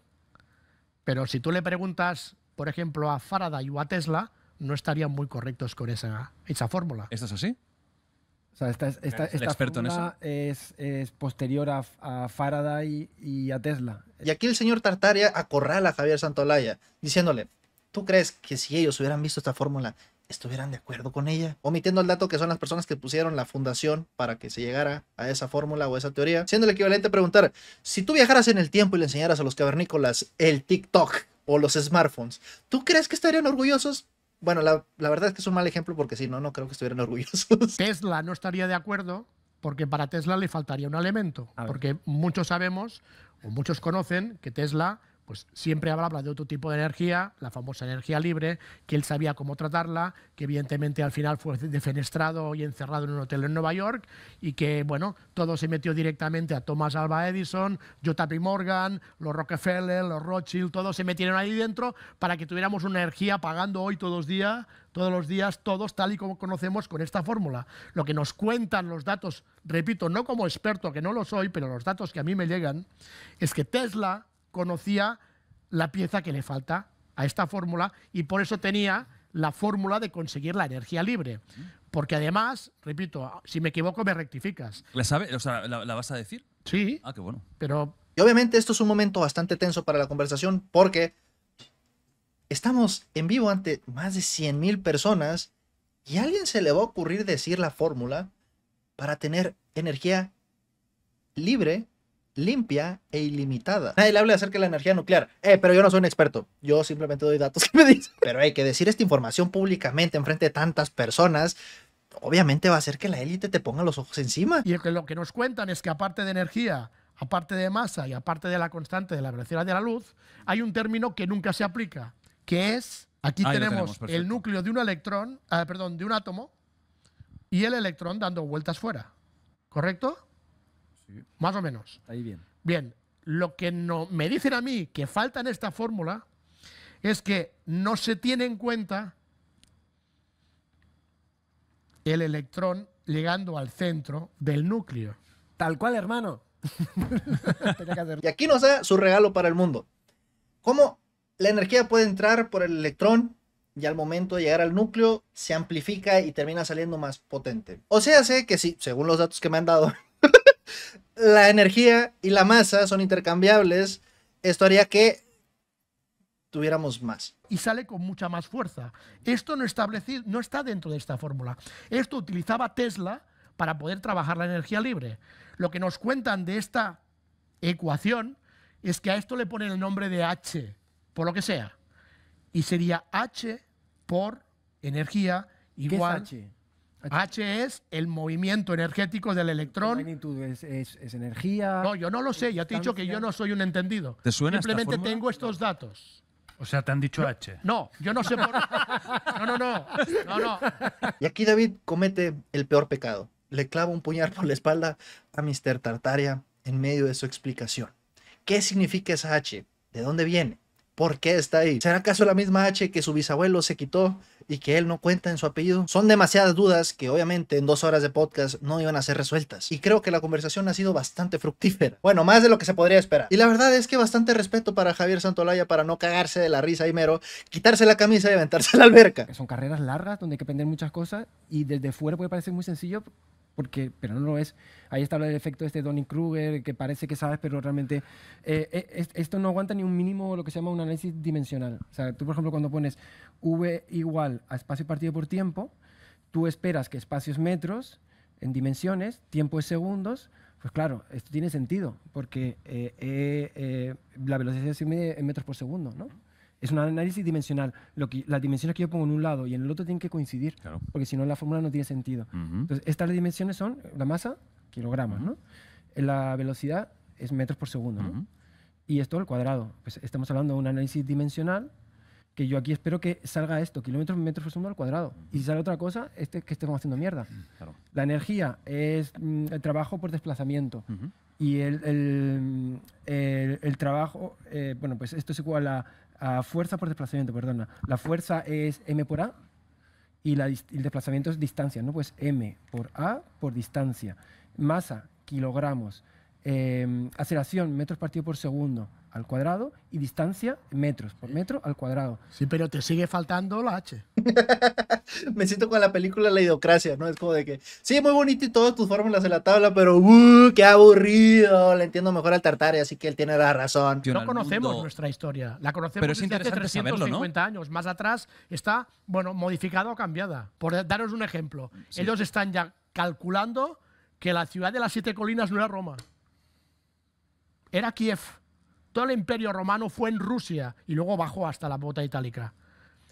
Pero si tú le preguntas, por ejemplo, a Faraday o a Tesla, no estarían muy correctos con esa fórmula. ¿Esto es así? sea, esta experto en fórmula es posterior a Faraday y a Tesla. Y aquí el señor Tartaglia acorrala a Javier Santolaya, diciéndole, ¿tú crees que si ellos hubieran visto esta fórmula, estuvieran de acuerdo con ella? Omitiendo el dato que son las personas que pusieron la fundación para que se llegara a esa fórmula o esa teoría, siendo el equivalente a preguntar, si tú viajaras en el tiempo y le enseñaras a los cavernícolas el TikTok o los smartphones, ¿tú crees que estarían orgullosos? Bueno, la verdad es que es un mal ejemplo porque si no, no creo que estuvieran orgullosos. Tesla no estaría de acuerdo porque para Tesla le faltaría un elemento. Porque muchos sabemos o muchos conocen que Tesla pues siempre habla de otro tipo de energía, la famosa energía libre, que él sabía cómo tratarla, que evidentemente al final fue defenestrado y encerrado en un hotel en Nueva York y que, bueno, todo se metió directamente a Thomas Alva Edison, JP Morgan, los Rockefeller, los Rothschild, todos se metieron ahí dentro para que tuviéramos una energía pagando hoy todos los días, todos tal y como conocemos con esta fórmula. Lo que nos cuentan los datos, repito, no como experto, que no lo soy, pero los datos que a mí me llegan, es que Tesla conocía la pieza que le falta a esta fórmula y por eso tenía la fórmula de conseguir la energía libre. Porque además, repito, si me equivoco me rectificas. ¿La sabe? O sea, ¿la vas a decir? Sí. Ah, qué bueno. Pero... Y obviamente esto es un momento bastante tenso para la conversación porque estamos en vivo ante más de 100,000 personas y a alguien se le va a ocurrir decir la fórmula para tener energía libre, limpia e ilimitada. Nadie le habla acerca de la energía nuclear. Pero yo no soy un experto. Yo simplemente doy datos que me dicen. Pero hay que decir esta información públicamente enfrente de tantas personas, obviamente va a hacer que la élite te ponga los ojos encima. Y lo que nos cuentan es que aparte de energía, aparte de masa y aparte de la constante de la velocidad de la luz, hay un término que nunca se aplica, que es, aquí tenemos el núcleo de un electrón, de un átomo, y el electrón dando vueltas fuera. ¿Correcto? Sí. Más o menos. Ahí bien. Bien, lo que no, me dicen a mí que falta en esta fórmula es que no se tiene en cuenta el electrón llegando al centro del núcleo. Tal cual, hermano. Y aquí nos da su regalo para el mundo. ¿Cómo la energía puede entrar por el electrón y al momento de llegar al núcleo se amplifica y termina saliendo más potente? O sea, sé que sí, según los datos que me han dado, la energía y la masa son intercambiables. Esto haría que tuviéramos más. Y sale con mucha más fuerza. Esto no está dentro de esta fórmula. Esto utilizaba Tesla para poder trabajar la energía libre. Lo que nos cuentan de esta ecuación es que a esto le ponen el nombre de H, por lo que sea. Y sería H por energía igual... ¿Qué es H? H es el movimiento energético del electrón. Magnitud es energía. No, yo no lo sé, ya te he dicho que yo no soy un entendido. ¿Te suena esta Simplemente fórmula? tengo estos datos. O sea, te han dicho H. No, yo no sé por... No. Y aquí David comete el peor pecado. Le clava un puñal por la espalda a Mr. Tartaglia en medio de su explicación. ¿Qué significa esa H? ¿De dónde viene? ¿Por qué está ahí? ¿Será acaso la misma H que su bisabuelo se quitó y que él no cuenta en su apellido? Son demasiadas dudas que obviamente en 2 horas de podcast no iban a ser resueltas. Y creo que la conversación ha sido bastante fructífera. Bueno, más de lo que se podría esperar. Y la verdad es que bastante respeto para Javier Santolaya para no cagarse de la risa ahí mero, quitarse la camisa y aventarse a la alberca. Son carreras largas donde hay que aprender muchas cosas y desde fuera puede parecer muy sencillo, pero no lo es. Ahí está el efecto de Dunning-Kruger, que parece que sabes, pero realmente esto no aguanta ni un mínimo lo que se llama un análisis dimensional. O sea, tú, por ejemplo, cuando pones V igual a espacio partido por tiempo, tú esperas que espacio es metros en dimensiones, tiempo es segundos. Pues claro, esto tiene sentido, porque la velocidad se mide en metros por segundo, ¿no? Es un análisis dimensional. Las dimensiones que yo pongo en un lado y en el otro tienen que coincidir, Claro. porque si no la fórmula no tiene sentido. Entonces, estas dimensiones son la masa, kilogramos, ¿no? La velocidad es metros por segundo, ¿no? Y esto al cuadrado. Pues estamos hablando de un análisis dimensional que yo aquí espero que salga esto, kilómetros, metros por segundo al cuadrado. Y si sale otra cosa, que estemos haciendo mierda. Claro. La energía es el trabajo por desplazamiento. Y el trabajo, bueno, pues esto es igual a fuerza por desplazamiento, perdona. La fuerza es m por a y el desplazamiento es distancia, ¿no? Pues m por a por distancia. Masa, kilogramos. aceleración metros partido por segundo al cuadrado y distancia metros por metro al cuadrado. Sí, pero te sigue faltando la H. Me siento con la película La Idiocracia, ¿no? Es como de que, sí, muy bonito y todas tus fórmulas en la tabla, pero qué aburrido. Le entiendo mejor al Tartari, así que él tiene la razón. No conocemos nuestra historia. La conocemos Pero es desde hace interesante 350 saberlo, ¿no? años. Más atrás está, bueno, modificada o cambiada. Por daros un ejemplo, ellos están ya calculando que la ciudad de las 7 colinas no era Roma. Era Kiev. Todo el imperio romano fue en Rusia y luego bajó hasta la bota itálica.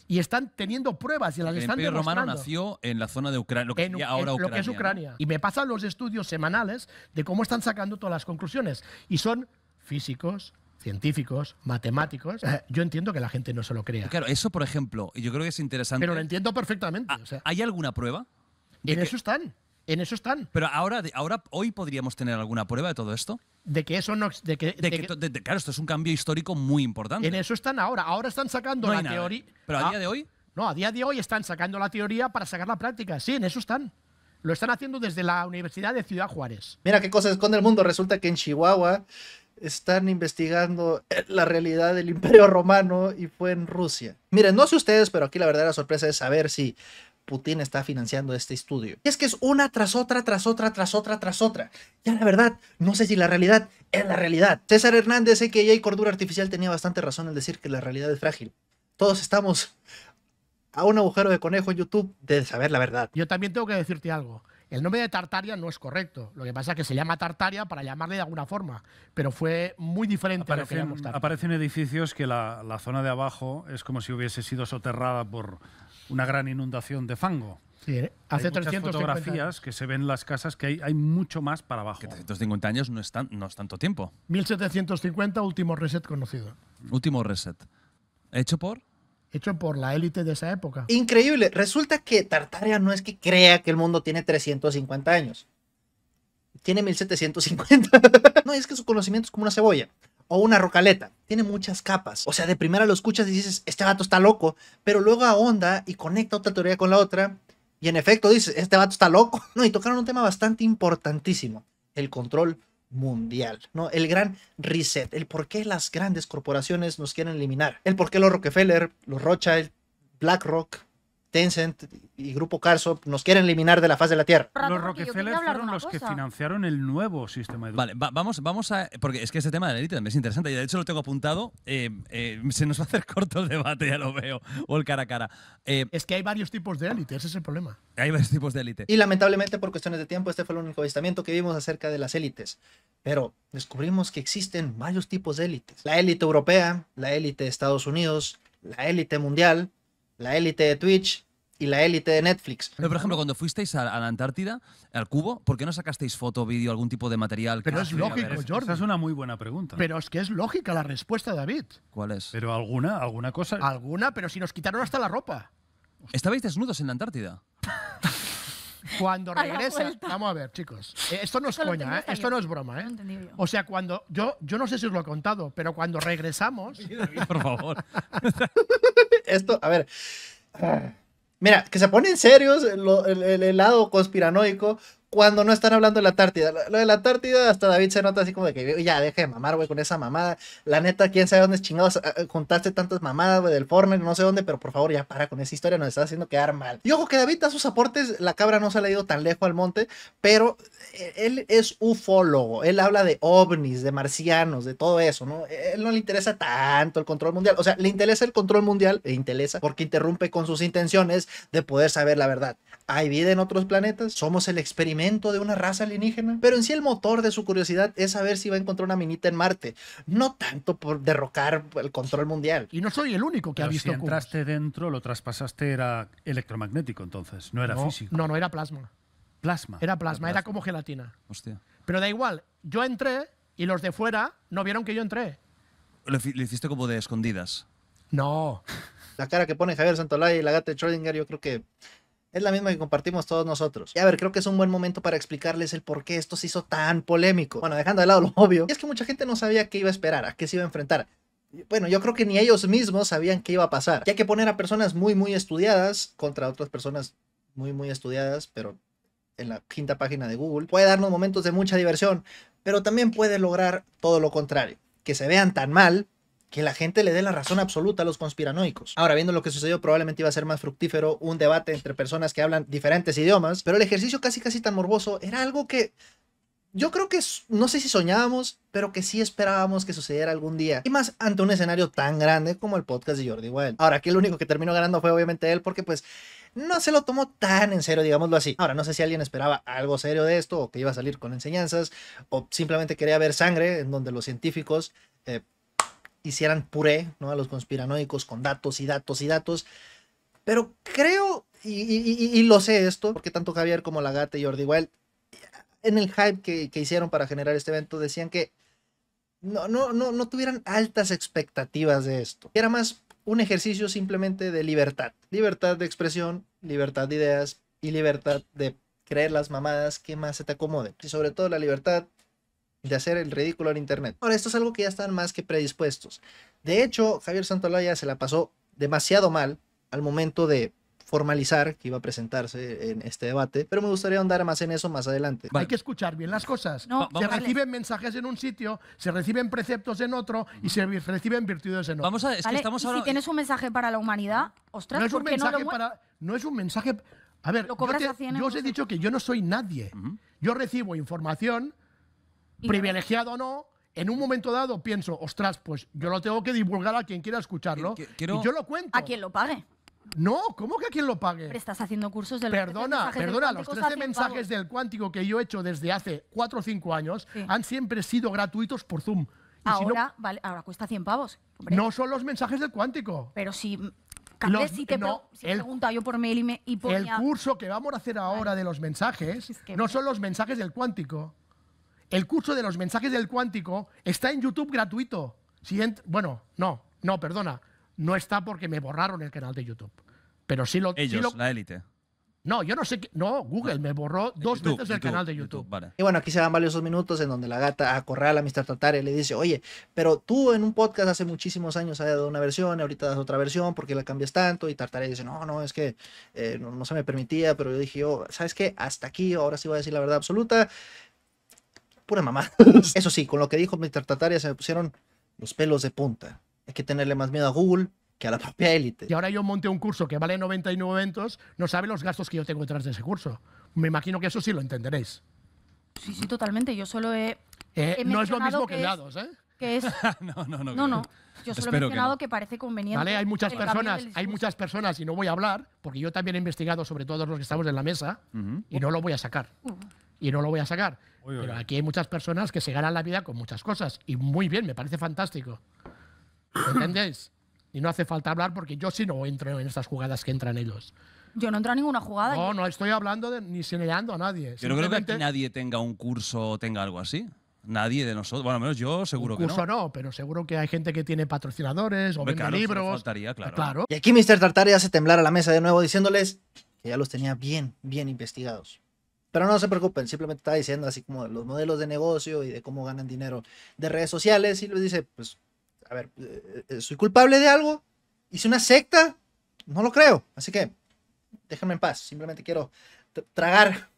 Y están teniendo pruebas y las El están Imperio Romano demostrando. nació en la zona de Ucrania, lo que sería ahora Lo Ucrania. que es Ucrania. Y me pasan los estudios semanales de cómo están sacando todas las conclusiones. Y son físicos, científicos, matemáticos. Yo entiendo que la gente no se lo crea. Claro, eso, por ejemplo, y yo creo que es interesante. Pero lo entiendo perfectamente. O sea, ¿Hay alguna prueba? en eso están. En eso están. Pero ahora, hoy podríamos tener alguna prueba de todo esto. De que eso no. Claro, esto es un cambio histórico muy importante. En eso están ahora. Ahora están sacando No hay la nada. teoría. Pero a día de hoy. No, a día de hoy están sacando la teoría para sacar la práctica. Sí, en eso están. Lo están haciendo desde la Universidad de Ciudad Juárez. Mira qué cosa esconde el mundo. Resulta que en Chihuahua están investigando la realidad del Imperio Romano y fue en Rusia. Miren, no sé ustedes, pero aquí la verdadera sorpresa es saber si Putin está financiando este estudio. Y es que es una tras otra, tras otra, tras otra, tras otra. Ya la verdad, no sé si la realidad es la realidad. César Hernández, a.k.a. Cordura Artificial, tenía bastante razón en decir que la realidad es frágil. Todos estamos a un agujero de conejo en YouTube de saber la verdad. Yo también tengo que decirte algo. El nombre de Tartaria no es correcto. Lo que pasa es que se llama Tartaria para llamarle de alguna forma. Pero fue muy diferente a lo que llamamos Tartaria. Aparecen edificios que la zona de abajo es como si hubiese sido soterrada por una gran inundación de fango. Sí, hace hay muchas 350 fotografías años. que se ven en las casas que hay mucho más para abajo. Que 350 años no es tanto tiempo. 1750, último reset conocido. Último reset. ¿Hecho por? Hecho por la élite de esa época. Increíble. Resulta que Tartaria no es que crea que el mundo tiene 350 años. Tiene 1750. No, es que su conocimiento es como una cebolla. O una rocaleta. Tiene muchas capas. O sea, de primera lo escuchas y dices, este vato está loco. Pero luego ahonda y conecta otra teoría con la otra. Y en efecto dices, este vato está loco. No, y tocaron un tema bastante importantísimo. El control mundial, ¿no? El gran reset. El por qué las grandes corporaciones nos quieren eliminar. El por qué los Rockefeller, los Rothschild, BlackRock, Tencent y Grupo Carso nos quieren eliminar de la faz de la Tierra. Los Rockefeller fueron los que financiaron el nuevo sistema educativo. Vale, vamos a... Porque es que este tema de la élite también es interesante. Y de hecho lo tengo apuntado. Se nos va a hacer corto el debate, ya lo veo. O el cara a cara. Es que hay varios tipos de élite, ese es el problema. Hay varios tipos de élite. Y lamentablemente por cuestiones de tiempo este fue el único avistamiento que vimos acerca de las élites. Pero descubrimos que existen varios tipos de élites. La élite europea, la élite de Estados Unidos, la élite mundial, la élite de Twitch y la élite de Netflix. Pero, por ejemplo, cuando fuisteis a la Antártida, al cubo, ¿por qué no sacasteis foto, vídeo, algún tipo de material? Pero es lógico, Jordi. Esa es una muy buena pregunta. Pero es que es lógica la respuesta, David. ¿Cuál es? Pero alguna cosa. Alguna, pero si nos quitaron hasta la ropa. ¿Estabais desnudos en la Antártida? Cuando A la regresa, vuelta. vamos a ver, chicos, esto no es Esto lo coña, entendí hasta esto yo. no es broma, No lo entendí yo. O sea, cuando yo no sé si os lo he contado, pero cuando regresamos, Por favor. Esto, a ver. Mira, que se ponen serios el lado conspiranoico cuando no están hablando de la Antártida. Lo de la Antártida, hasta David se nota así como de que ya deje de mamar, güey, con esa mamada. La neta, quién sabe dónde chingados juntaste tantas mamadas, güey, del Fortnite, no sé dónde, pero por favor ya para con esa historia, nos está haciendo quedar mal. Y ojo que David da sus aportes, la cabra no se le ha ido tan lejos al monte, pero él es ufólogo, él habla de ovnis, de marcianos, de todo eso, ¿no? Él no le interesa tanto el control mundial, o sea, le interesa el control mundial, le interesa porque interrumpe con sus intenciones de poder saber la verdad. ¿Hay vida en otros planetas? ¿Somos el experimento de una raza alienígena? Pero en sí el motor de su curiosidad es saber si va a encontrar una minita en Marte, no tanto por derrocar el control mundial. y no soy el único que ha Pero visto si entraste dentro, lo traspasaste, era electromagnético entonces, no era cubos. físico. No, era plasma. Plasma. Era plasma, era como gelatina. Hostia. Pero da igual, yo entré y los de fuera no vieron que yo entré. Lo hiciste como de escondidas. No. La cara que pone Javier Santolaya y la gata de Schrödinger, yo creo que es la misma que compartimos todos nosotros. Y a ver, creo que es un buen momento para explicarles el por qué esto se hizo tan polémico. Bueno, dejando de lado lo obvio, es que mucha gente no sabía qué iba a esperar, a qué se iba a enfrentar. Bueno, yo creo que ni ellos mismos sabían qué iba a pasar. Y hay que poner a personas muy, muy estudiadas contra otras personas muy, muy estudiadas, pero en la quinta página de Google, puede darnos momentos de mucha diversión, pero también puede lograr todo lo contrario, que se vean tan mal que la gente le dé la razón absoluta a los conspiranoicos. Ahora, viendo lo que sucedió, probablemente iba a ser más fructífero un debate entre personas que hablan diferentes idiomas, pero el ejercicio casi tan morboso era algo que yo creo que, no sé si soñábamos, pero que sí esperábamos que sucediera algún día. Y más ante un escenario tan grande como el podcast de Jordi Wild. Ahora, aquí el único que terminó ganando fue obviamente él, porque pues no se lo tomó tan en serio, digámoslo así. Ahora, no sé si alguien esperaba algo serio de esto, o que iba a salir con enseñanzas, o simplemente quería ver sangre, en donde los científicos hicieran puré, ¿no?, a los conspiranoicos con datos y datos y datos. Pero creo, y lo sé esto, porque tanto Javier como la Gata y Jordi Wild, en el hype que hicieron para generar este evento, decían que no tuvieran altas expectativas de esto. Era más un ejercicio simplemente de libertad. Libertad de expresión, libertad de ideas y libertad de creer las mamadas que más se te acomoden. Y sobre todo la libertad de hacer el ridículo en internet. Ahora, esto es algo que ya están más que predispuestos. De hecho, Javier Santolaya se la pasó demasiado mal al momento de formalizar que iba a presentarse en este debate, pero me gustaría ahondar más en eso más adelante. Hay que escuchar bien las cosas. No, se reciben mensajes en un sitio, se reciben preceptos en otro y se reciben virtudes en otro. Vamos a ver, es que ¿Vale? estamos Y ahora. si tienes un mensaje para la humanidad, ostras, No es un ¿por qué no mensaje lo para. No es un mensaje. A ver, Lo cobras yo, a 100 yo os he euros. dicho que yo no soy nadie. Yo recibo información, Y- privilegiado o no. En un momento dado pienso, ostras, pues yo lo tengo que divulgar a quien quiera escucharlo. Quiero- Y yo lo cuento. a quien lo pague. No, ¿cómo que a quien lo pague? Pero estás haciendo cursos de los Perdona, 13 mensajes del los cuántico a 13 100 mensajes pavos. del cuántico que yo he hecho desde hace 4 o 5 años Sí. han siempre sido gratuitos por Zoom. Y si Ahora, vale, ahora cuesta 100 pavos. Hombre. no son los mensajes del cuántico. Pero si, Carles, Los- si te no, si preguntaba yo por mail y El ponía... curso que vamos a hacer ahora de los mensajes Es que- no son los mensajes del cuántico. El curso de los mensajes del cuántico está en YouTube gratuito. Bueno, no, perdona. No está porque me borraron el canal de YouTube. Pero sí lo... sí Ellos, lo- la élite. no, yo no sé qué... No, Google me borró 2 veces el canal de YouTube. Vale. Y bueno, aquí se dan valiosos minutos en donde la Gata acorrala a Mr. Tartaria y le dice, oye, pero tú en un podcast hace muchísimos años has dado una versión, ahorita das otra versión, ¿por qué la cambias tanto? Y Tartaria dice, no, es que no se me permitía, pero yo dije, ¿sabes qué? Hasta aquí, ahora sí voy a decir la verdad absoluta. Pura mamá. Eso sí, con lo que dijo Mr. Tartaria se me pusieron los pelos de punta. Hay que tenerle más miedo a Google que a la propia élite. Y ahora yo monté un curso que vale 99 eventos, no sabe los gastos que yo tengo detrás de ese curso. Me imagino que eso sí lo entenderéis. Sí, totalmente. Yo solo he No es lo mencionado mismo que que es- dados, ¿eh? que es... No. Yo solo he Espero que mencionado no. que parece conveniente. ¿Vale? Hay muchas el cambio personas, del hay discurso. muchas personas, y no voy a hablar, porque yo también he investigado sobre todos los que estamos en la mesa, y no lo voy a sacar. Y no lo voy a sacar. Pero aquí hay muchas personas que se ganan la vida con muchas cosas. Y muy bien, me parece fantástico. ¿Entendéis? Y no hace falta hablar porque yo sí no entro en estas jugadas que entran ellos. Yo no entro a ninguna jugada. No, no estoy hablando ni señalando a nadie. Yo no creo que aquí Simplemente- nadie tenga un curso o tenga algo así. Nadie de nosotros. Bueno, al menos yo seguro que curso no. no, pero seguro que hay gente que tiene patrocinadores o Hombre, vende claro, solo libros. faltaría, claro. Y aquí Mr. Tartaria hace temblar a la mesa de nuevo diciéndoles que ya los tenía bien investigados. Pero no se preocupen, simplemente está diciendo así como los modelos de negocio y de cómo ganan dinero de redes sociales y les dice, pues, a ver, ¿soy culpable de algo? ¿Hice una secta? No lo creo, así que déjenme en paz, simplemente quiero tragar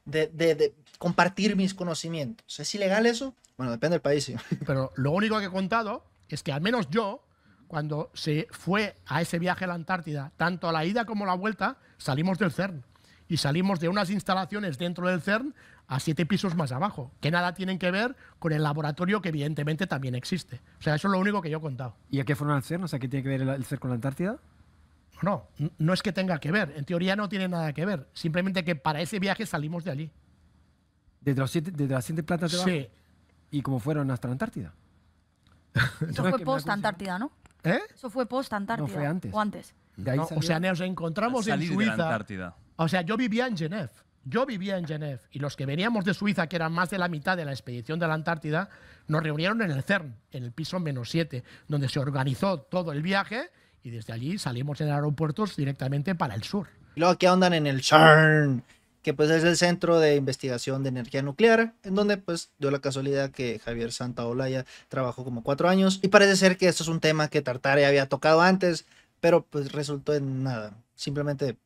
de compartir mis conocimientos. ¿Es ilegal eso? Bueno, depende del país, sí. Pero lo único que he contado es que al menos yo, cuando se fue a ese viaje a la Antártida, tanto a la ida como a la vuelta, salimos del CERN. Y salimos de unas instalaciones dentro del CERN a 7 pisos más abajo, que nada tienen que ver con el laboratorio que evidentemente también existe. O sea, eso es lo único que yo he contado. ¿Y a qué fueron al CERN? O sea, ¿qué tiene que ver el CERN con la Antártida? No es que tenga que ver, en teoría no tiene nada que ver, simplemente que para ese viaje salimos de allí. ¿Desde las 7 plantas de abajo? Sí. ¿Y cómo fueron hasta la Antártida? Eso fue post-Antártida, ¿no? ¿Eh? Eso fue post-Antártida. No, fue antes. O antes. De ahí No, o salió- sea, nos encontramos en Salir de la Suiza. Antártida. O sea, yo vivía en Genève. Yo vivía en Genève. Y los que veníamos de Suiza, que eran más de la mitad de la expedición de la Antártida, nos reunieron en el CERN, en el piso -7, donde se organizó todo el viaje y desde allí salimos en aeropuertos directamente para el sur. Y luego aquí andan en el CERN, que pues es el Centro de Investigación de Energía Nuclear, en donde pues dio la casualidad que Javier Santaolalla trabajó como 4 años. Y parece ser que esto es un tema que Tartaria había tocado antes, pero pues resultó en nada. Simplemente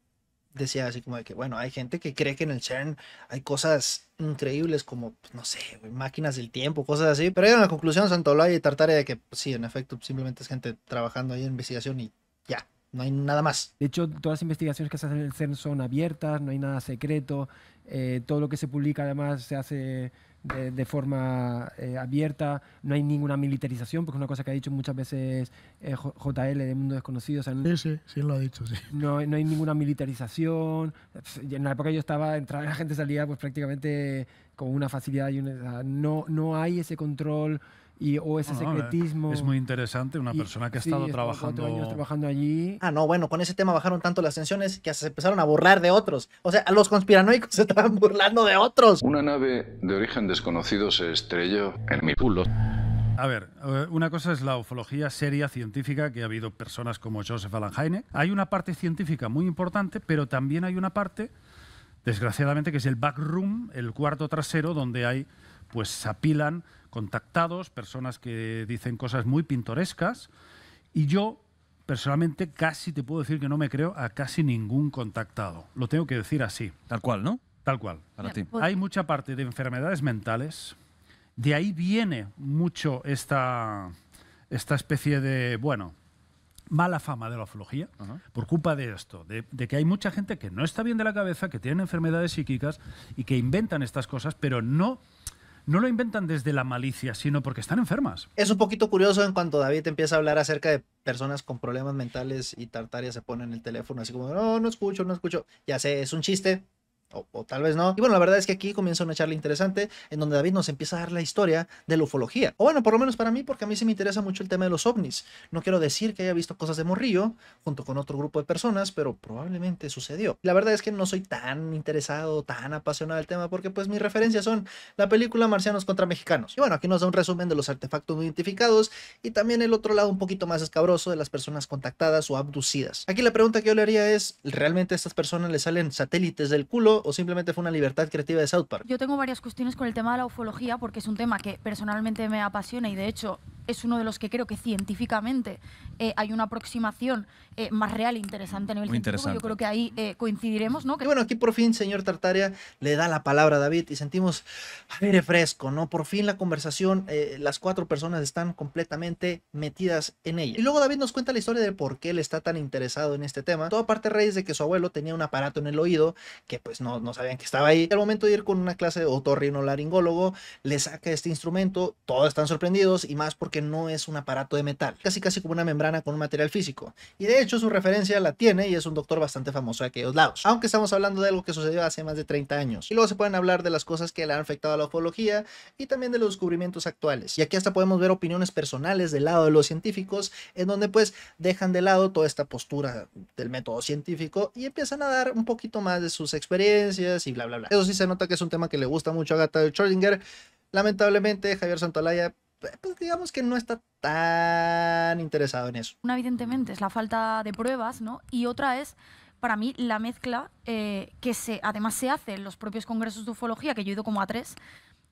decía así como de que, bueno, hay gente que cree que en el CERN hay cosas increíbles como, pues, no sé, máquinas del tiempo, cosas así. Pero llegan a la conclusión Santolaya y Tartarea de que, pues, sí, en efecto, simplemente es gente trabajando ahí en investigación y ya, no hay nada más. De hecho, todas las investigaciones que se hacen en el CERN son abiertas, no hay nada secreto. Todo lo que se publica además se hace de forma abierta, no hay ninguna militarización, porque es una cosa que ha dicho muchas veces JL de Mundo Desconocido. O sea, Sí, lo ha dicho, sí. no hay ninguna militarización. En la época que yo estaba, entraba la gente salía pues prácticamente con una facilidad y no hay ese control o ese secretismo. Es muy interesante, una persona que ha estado trabajando 4 años trabajando allí. Ah, no, bueno, con ese tema bajaron tanto las tensiones que se empezaron a burlar de otros. O sea, los conspiranoicos se estaban burlando de otros. Una nave de origen desconocido se estrelló en mi pulo. A ver, una cosa es la ufología seria, científica, que ha habido personas como Joseph Allen Hynek. Hay una parte científica muy importante, pero también hay una parte, desgraciadamente, que es el backroom, el cuarto trasero, donde hay, pues se apilan contactados, personas que dicen cosas muy pintorescas, y yo, personalmente, casi te puedo decir que no me creo a casi ningún contactado. Lo tengo que decir así. Tal cual, ¿no? Tal cual. Para ti. Hay mucha parte de enfermedades mentales. De ahí viene mucho esta especie de, bueno, mala fama de la ufología, por culpa de esto, de que hay mucha gente que no está bien de la cabeza, que tienen enfermedades psíquicas y que inventan estas cosas, pero no lo inventan desde la malicia, sino porque están enfermas. Es un poquito curioso en cuanto David empieza a hablar acerca de personas con problemas mentales y Tartaria se pone en el teléfono así como, no escucho. Ya sé, es un chiste. O tal vez no. Y bueno, la verdad es que aquí comienza una charla interesante en donde David nos empieza a dar la historia de la ufología. O bueno, por lo menos para mí, porque a mí sí me interesa mucho el tema de los ovnis. No quiero decir que haya visto cosas de morrillo junto con otro grupo de personas, pero probablemente sucedió. La verdad es que no soy tan interesado, tan apasionado del tema, porque pues mis referencias son la película Marcianos contra Mexicanos. Y bueno, aquí nos da un resumen de los artefactos no identificados y también el otro lado un poquito más escabroso de las personas contactadas o abducidas. Aquí la pregunta que yo le haría es, ¿realmente a estas personas les salen satélites del culo o simplemente fue una libertad creativa de South Park? Yo tengo varias cuestiones con el tema de la ufología porque es un tema que personalmente me apasiona y de hecho es uno de los que creo que científicamente hay una aproximación más real e interesante a nivel científico. Yo creo que ahí coincidiremos, ¿no? Y bueno, aquí por fin, señor Tartaria, le da la palabra a David y sentimos aire fresco, ¿no? Por fin la conversación, las 4 personas están completamente metidas en ella. Y luego David nos cuenta la historia de por qué él está tan interesado en este tema. Todo parte a raíz de que su abuelo tenía un aparato en el oído que pues no sabían que estaba ahí. Y al momento de ir con una clase de otorrinolaringólogo, le saca este instrumento, todos están sorprendidos y más porque no es un aparato de metal, casi como una membrana con un material físico. Y de hecho su referencia la tiene y es un doctor bastante famoso de aquellos lados. Aunque estamos hablando de algo que sucedió hace más de 30 años. Y luego se pueden hablar de las cosas que le han afectado a la ufología y también de los descubrimientos actuales. Y aquí hasta podemos ver opiniones personales del lado de los científicos, en donde pues dejan de lado toda esta postura del método científico y empiezan a dar un poquito más de sus experiencias y bla bla bla. Eso sí se nota que es un tema que le gusta mucho a Agatha Schrödinger. Lamentablemente Javier Santolaya pues digamos que no está tan interesado en eso. Una evidentemente es la falta de pruebas, ¿no? Y otra es, para mí, la mezcla que además se hace en los propios congresos de ufología, que yo he ido como a 3,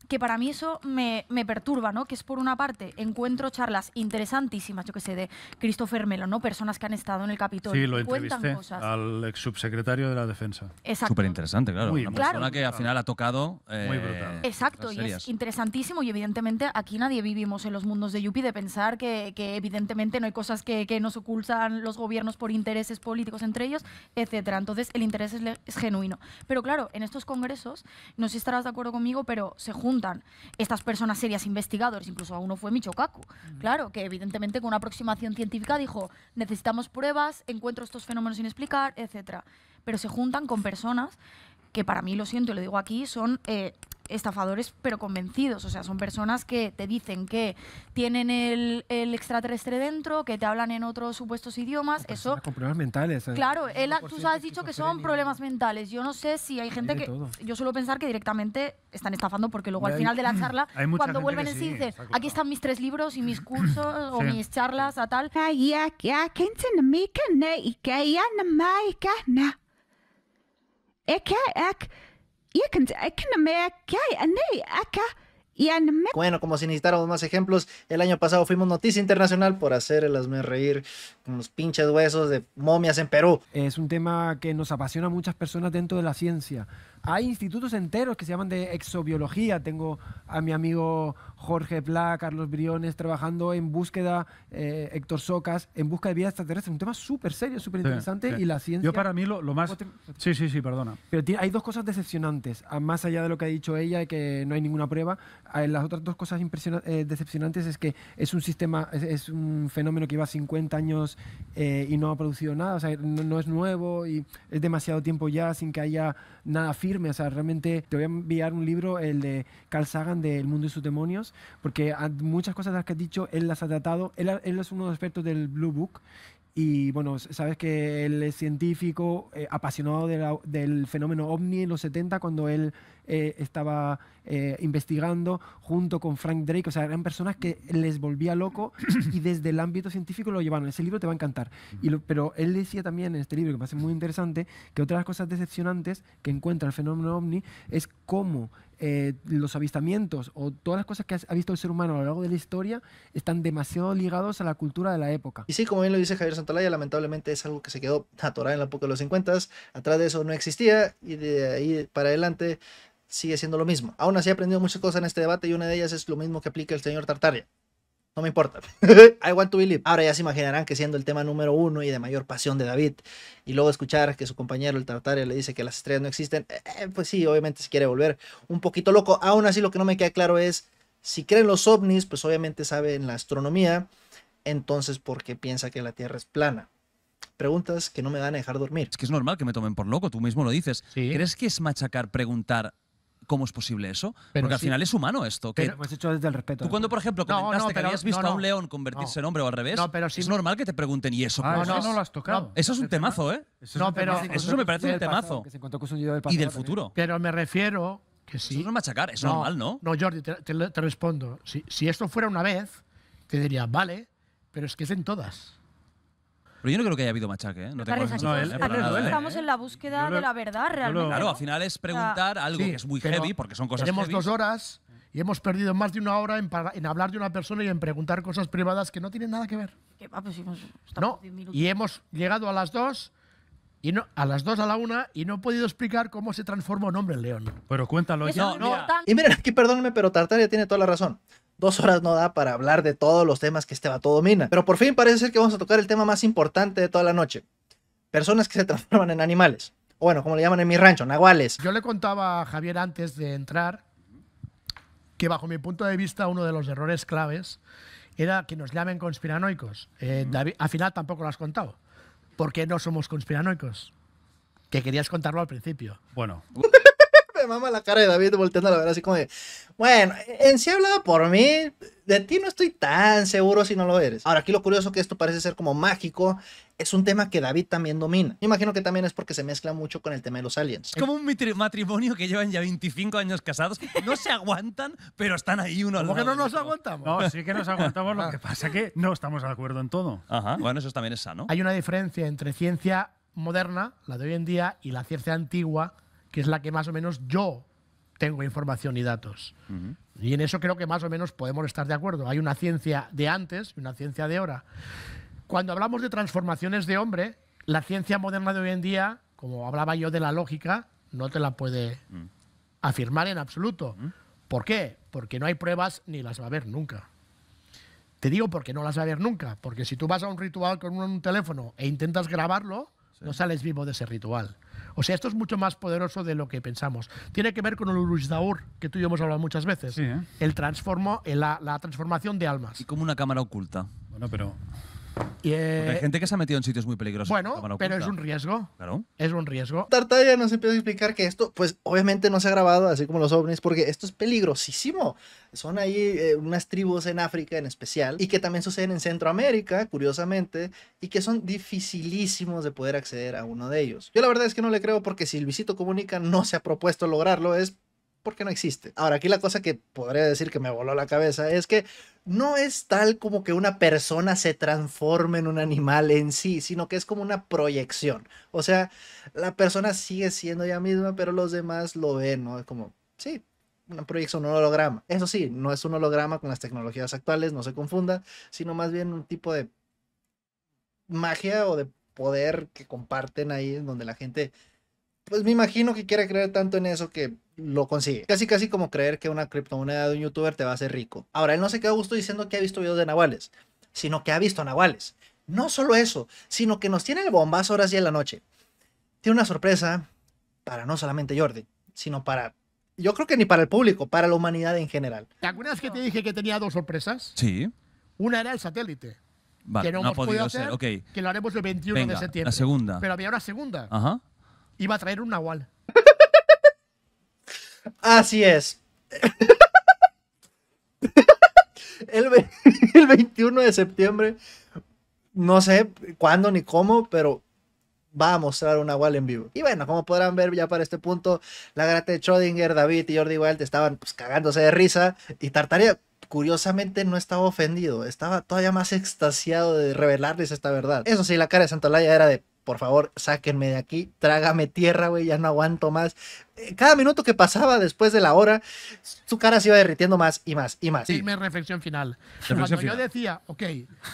que para mí eso me perturba, ¿no? Que es por una parte, encuentro charlas interesantísimas, yo que sé, de Christopher Mellon, ¿no? Personas que han estado en el Capitolio. Sí, lo entrevisté al ex subsecretario de la Defensa. Exacto. Súper interesante, claro. Muy una bien. persona que al final ha tocado... muy brutal. Exacto, y es interesantísimo y evidentemente aquí nadie vivimos en los mundos de Yuppie de pensar que evidentemente no hay cosas que nos ocultan los gobiernos por intereses políticos entre ellos, etcétera. Entonces el interés es genuino. Pero claro, en estos congresos, no sé si estarás de acuerdo conmigo, pero se juntan estas personas serias investigadores, incluso uno fue Michio Kaku, claro, que evidentemente con una aproximación científica dijo, necesitamos pruebas, encuentro estos fenómenos sin explicar, etcétera. Pero se juntan con personas que para mí, lo siento y lo digo aquí, son estafadores pero convencidos, o sea, son personas que te dicen que tienen el extraterrestre dentro, que te hablan en otros supuestos idiomas, eso... Con problemas mentales. Claro, tú has dicho que son problemas mentales, yo no sé si hay gente que... Yo suelo pensar que directamente están estafando porque luego al final de la charla, cuando vuelven en sí dicen, aquí están mis 3 libros y mis cursos o mis charlas a tal... Bueno, como si necesitáramos más ejemplos, el año pasado fuimos noticia internacional por hacer el hazme reír con los pinches huesos de momias en Perú. Es un tema que nos apasiona a muchas personas dentro de la ciencia. Hay institutos enteros que se llaman de exobiología. Tengo a mi amigo Jorge Pla, Carlos Briones trabajando en búsqueda, Héctor Socas, en busca de vida extraterrestre. Un tema súper serio, súper interesante. Sí. Y la ciencia... Yo para mí lo más... Sí, perdona. Pero hay dos cosas decepcionantes, más allá de lo que ha dicho ella, que no hay ninguna prueba. Las otras dos cosas decepcionantes es que es un sistema, es un fenómeno que lleva 50 años y no ha producido nada, o sea, no es nuevo y es demasiado tiempo ya sin que haya nada firme. O sea, realmente te voy a enviar un libro, el de Carl Sagan, de El mundo y sus demonios, porque muchas cosas de las que has dicho, él las ha tratado. Él es uno de los expertos del Blue Book. Y bueno, sabes que él es científico, apasionado del fenómeno OVNI en los 70, cuando él estaba investigando junto con Frank Drake. O sea, eran personas que les volvía loco y desde el ámbito científico lo llevaron. Ese libro te va a encantar. Pero él decía también en este libro, que me parece muy interesante, que otra de las cosas decepcionantes que encuentra el fenómeno OVNI es cómo los avistamientos o todas las cosas que ha visto el ser humano a lo largo de la historia están demasiado ligados a la cultura de la época. Y sí, como bien lo dice Javier Santolaya, lamentablemente es algo que se quedó atorado en la época de los 50s. Atrás de eso no existía y de ahí para adelante sigue siendo lo mismo. Aún así he aprendido muchas cosas en este debate y una de ellas es lo mismo que aplica el señor Tartaglia. No me importa. I want to believe. Ahora ya se imaginarán que siendo el tema número 1 y de mayor pasión de David, y luego escuchar que su compañero el Tartaglia le dice que las estrellas no existen, pues sí, obviamente se quiere volver un poquito loco. Aún así lo que no me queda claro es, si creen los ovnis, pues obviamente saben la astronomía, entonces ¿por qué piensa que la Tierra es plana? Preguntas que no me van a dejar dormir. Es que es normal que me tomen por loco, tú mismo lo dices. Sí. ¿Crees que es machacar preguntar cómo es posible eso? Pero Porque al sí. final es humano esto. Que Lo hemos hecho desde el respeto. tú cuando, por ejemplo, comentaste que pero- habías visto no, a no. un león convertirse en hombre o al revés, No, pero sí es me- normal que te pregunten, ¿y eso? Ah, cómo eso es? no lo has tocado. Eso es un temazo, ¿eh? No, pero, Eso me parece un temazo. Que se encontró con su yo del Y pasado del también. futuro. pero me refiero que Eso sí. no es machacar, es normal, ¿no? No, Jordi, te respondo. Si esto fuera una vez, te diría, vale, pero es que es en todas. Pero yo no creo que haya habido machaque, ¿eh? No te Carles, conozco. aquí No, todos- él- aquí para todos nada, ¿eh? estamos en la búsqueda Yo lo- de la verdad, realmente. Claro, ¿no? al final es preguntar algo Sí, que es muy pero heavy, porque son cosas Tenemos heavy. 2 horas y hemos perdido más de 1 hora en hablar de una persona y en preguntar cosas privadas que no tienen nada que ver. Pues sí, estamos No, 10 minutos. y hemos llegado a las 2 y no, a las 2 a la 1 y no he podido explicar cómo se transforma un hombre en león. Pero cuéntalo Eso ya. es lo importante. Y miren, aquí perdónenme, pero Tartaglia tiene toda la razón. 2 horas no da para hablar de todos los temas que este vato domina. Pero por fin parece ser que vamos a tocar el tema más importante de toda la noche. Personas que se transforman en animales. O bueno, como le llaman en mi rancho, nahuales. Yo le contaba a Javier antes de entrar que bajo mi punto de vista uno de los errores claves era que nos llamen conspiranoicos. David, al final tampoco lo has contado. ¿Por qué no somos conspiranoicos? Que querías contarlo al principio. Bueno, Me mama la cara de David volteando a la verdad así como de, bueno, en sí hablaba por mí, de ti no estoy tan seguro si no lo eres. Ahora, aquí lo curioso que esto parece ser como mágico, es un tema que David también domina. Me imagino que también es porque se mezcla mucho con el tema de los aliens. Es como un matrimonio que llevan ya 25 años casados, no se aguantan, pero están ahí uno al ¿Cómo que lado no del nos otro. aguantamos? no, sí que nos aguantamos, lo que pasa que no estamos de acuerdo en todo. Ajá, bueno, eso también es sano. Hay una diferencia entre ciencia moderna, la de hoy en día, y la ciencia antigua, que es la que más o menos yo tengo información y datos. Y en eso creo que más o menos podemos estar de acuerdo. Hay una ciencia de antes y una ciencia de ahora. Cuando hablamos de transformaciones de hombre, la ciencia moderna de hoy en día, como hablaba yo de la lógica, no te la puede afirmar en absoluto. ¿Por qué? Porque no hay pruebas ni las va a haber nunca. Te digo porque no las va a haber nunca. Porque si tú vas a un ritual con un teléfono e intentas grabarlo, no sales vivo de ese ritual. O sea, esto es mucho más poderoso de lo que pensamos. Tiene que ver con el Uruzdaur, que tú y yo hemos hablado muchas veces. Sí, ¿eh? La transformación de almas. Y como una cámara oculta. Bueno, pero Y, Porque hay gente que se ha metido en sitios muy peligrosos. con bueno, cámara pero es oculta. un riesgo. Claro. Es un riesgo. Tartaglia nos empieza a explicar que esto, pues obviamente no se ha grabado, así como los ovnis, porque esto es peligrosísimo. Son ahí unas tribus en África en especial, y que también suceden en Centroamérica, curiosamente, y que son dificilísimos de poder acceder a uno de ellos. Yo la verdad es que no le creo, porque si Luisito Comunica no se ha propuesto lograrlo, es porque no existe. Ahora, aquí la cosa que podría decir que me voló la cabeza es que no es tal como que una persona se transforme en un animal en sí, sino que es como una proyección. O sea, la persona sigue siendo ella misma, pero los demás lo ven, ¿no? Es como, sí, una proyección, un holograma. Eso sí, no es un holograma con las tecnologías actuales, no se confunda, sino más bien un tipo de magia o de poder que comparten ahí, en donde la gente, pues me imagino que quiere creer tanto en eso que lo consigue. Casi casi como creer que una criptomoneda de un youtuber te va a hacer rico. Ahora, él no se queda a gusto diciendo que ha visto videos de nahuales, sino que ha visto nahuales. No solo eso, sino que nos tiene el bombazo horas y en la noche. Tiene una sorpresa para no solamente Jordi, sino para, yo creo que ni para el público, para la humanidad en general. ¿Te acuerdas que te dije que tenía 2 sorpresas? Sí. Una era el satélite. Vale, Que no no ha hemos podido podido hacer, ser, ok. que lo haremos el 21 Venga, de septiembre. la segunda. Pero había una segunda. Ajá. Iba a traer un nahual. Así es. El 21 de septiembre, no sé cuándo ni cómo, pero va a mostrar un nahual en vivo. Y bueno, como podrán ver ya para este punto, la Gata de Schrödinger, David y Jordi Wild estaban pues cagándose de risa, y Tartaglia curiosamente no estaba ofendido, estaba todavía más extasiado de revelarles esta verdad. Eso sí, la cara de Santolaya era de, por favor, sáquenme de aquí, trágame tierra, güey, ya no aguanto más. Cada minuto que pasaba después de la hora, su cara se iba derritiendo más y más y más. Sí, mi reflexión final. Reflexión Cuando final. yo decía, ok,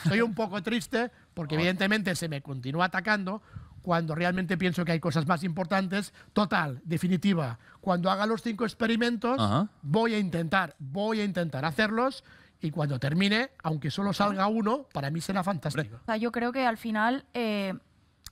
estoy un poco triste porque evidentemente se me continúa atacando, cuando realmente pienso que hay cosas más importantes, total, definitiva. Cuando haga los 5 experimentos, Ajá. voy a intentar hacerlos, y cuando termine, aunque solo salga uno, para mí será fantástico. O sea, yo creo que al final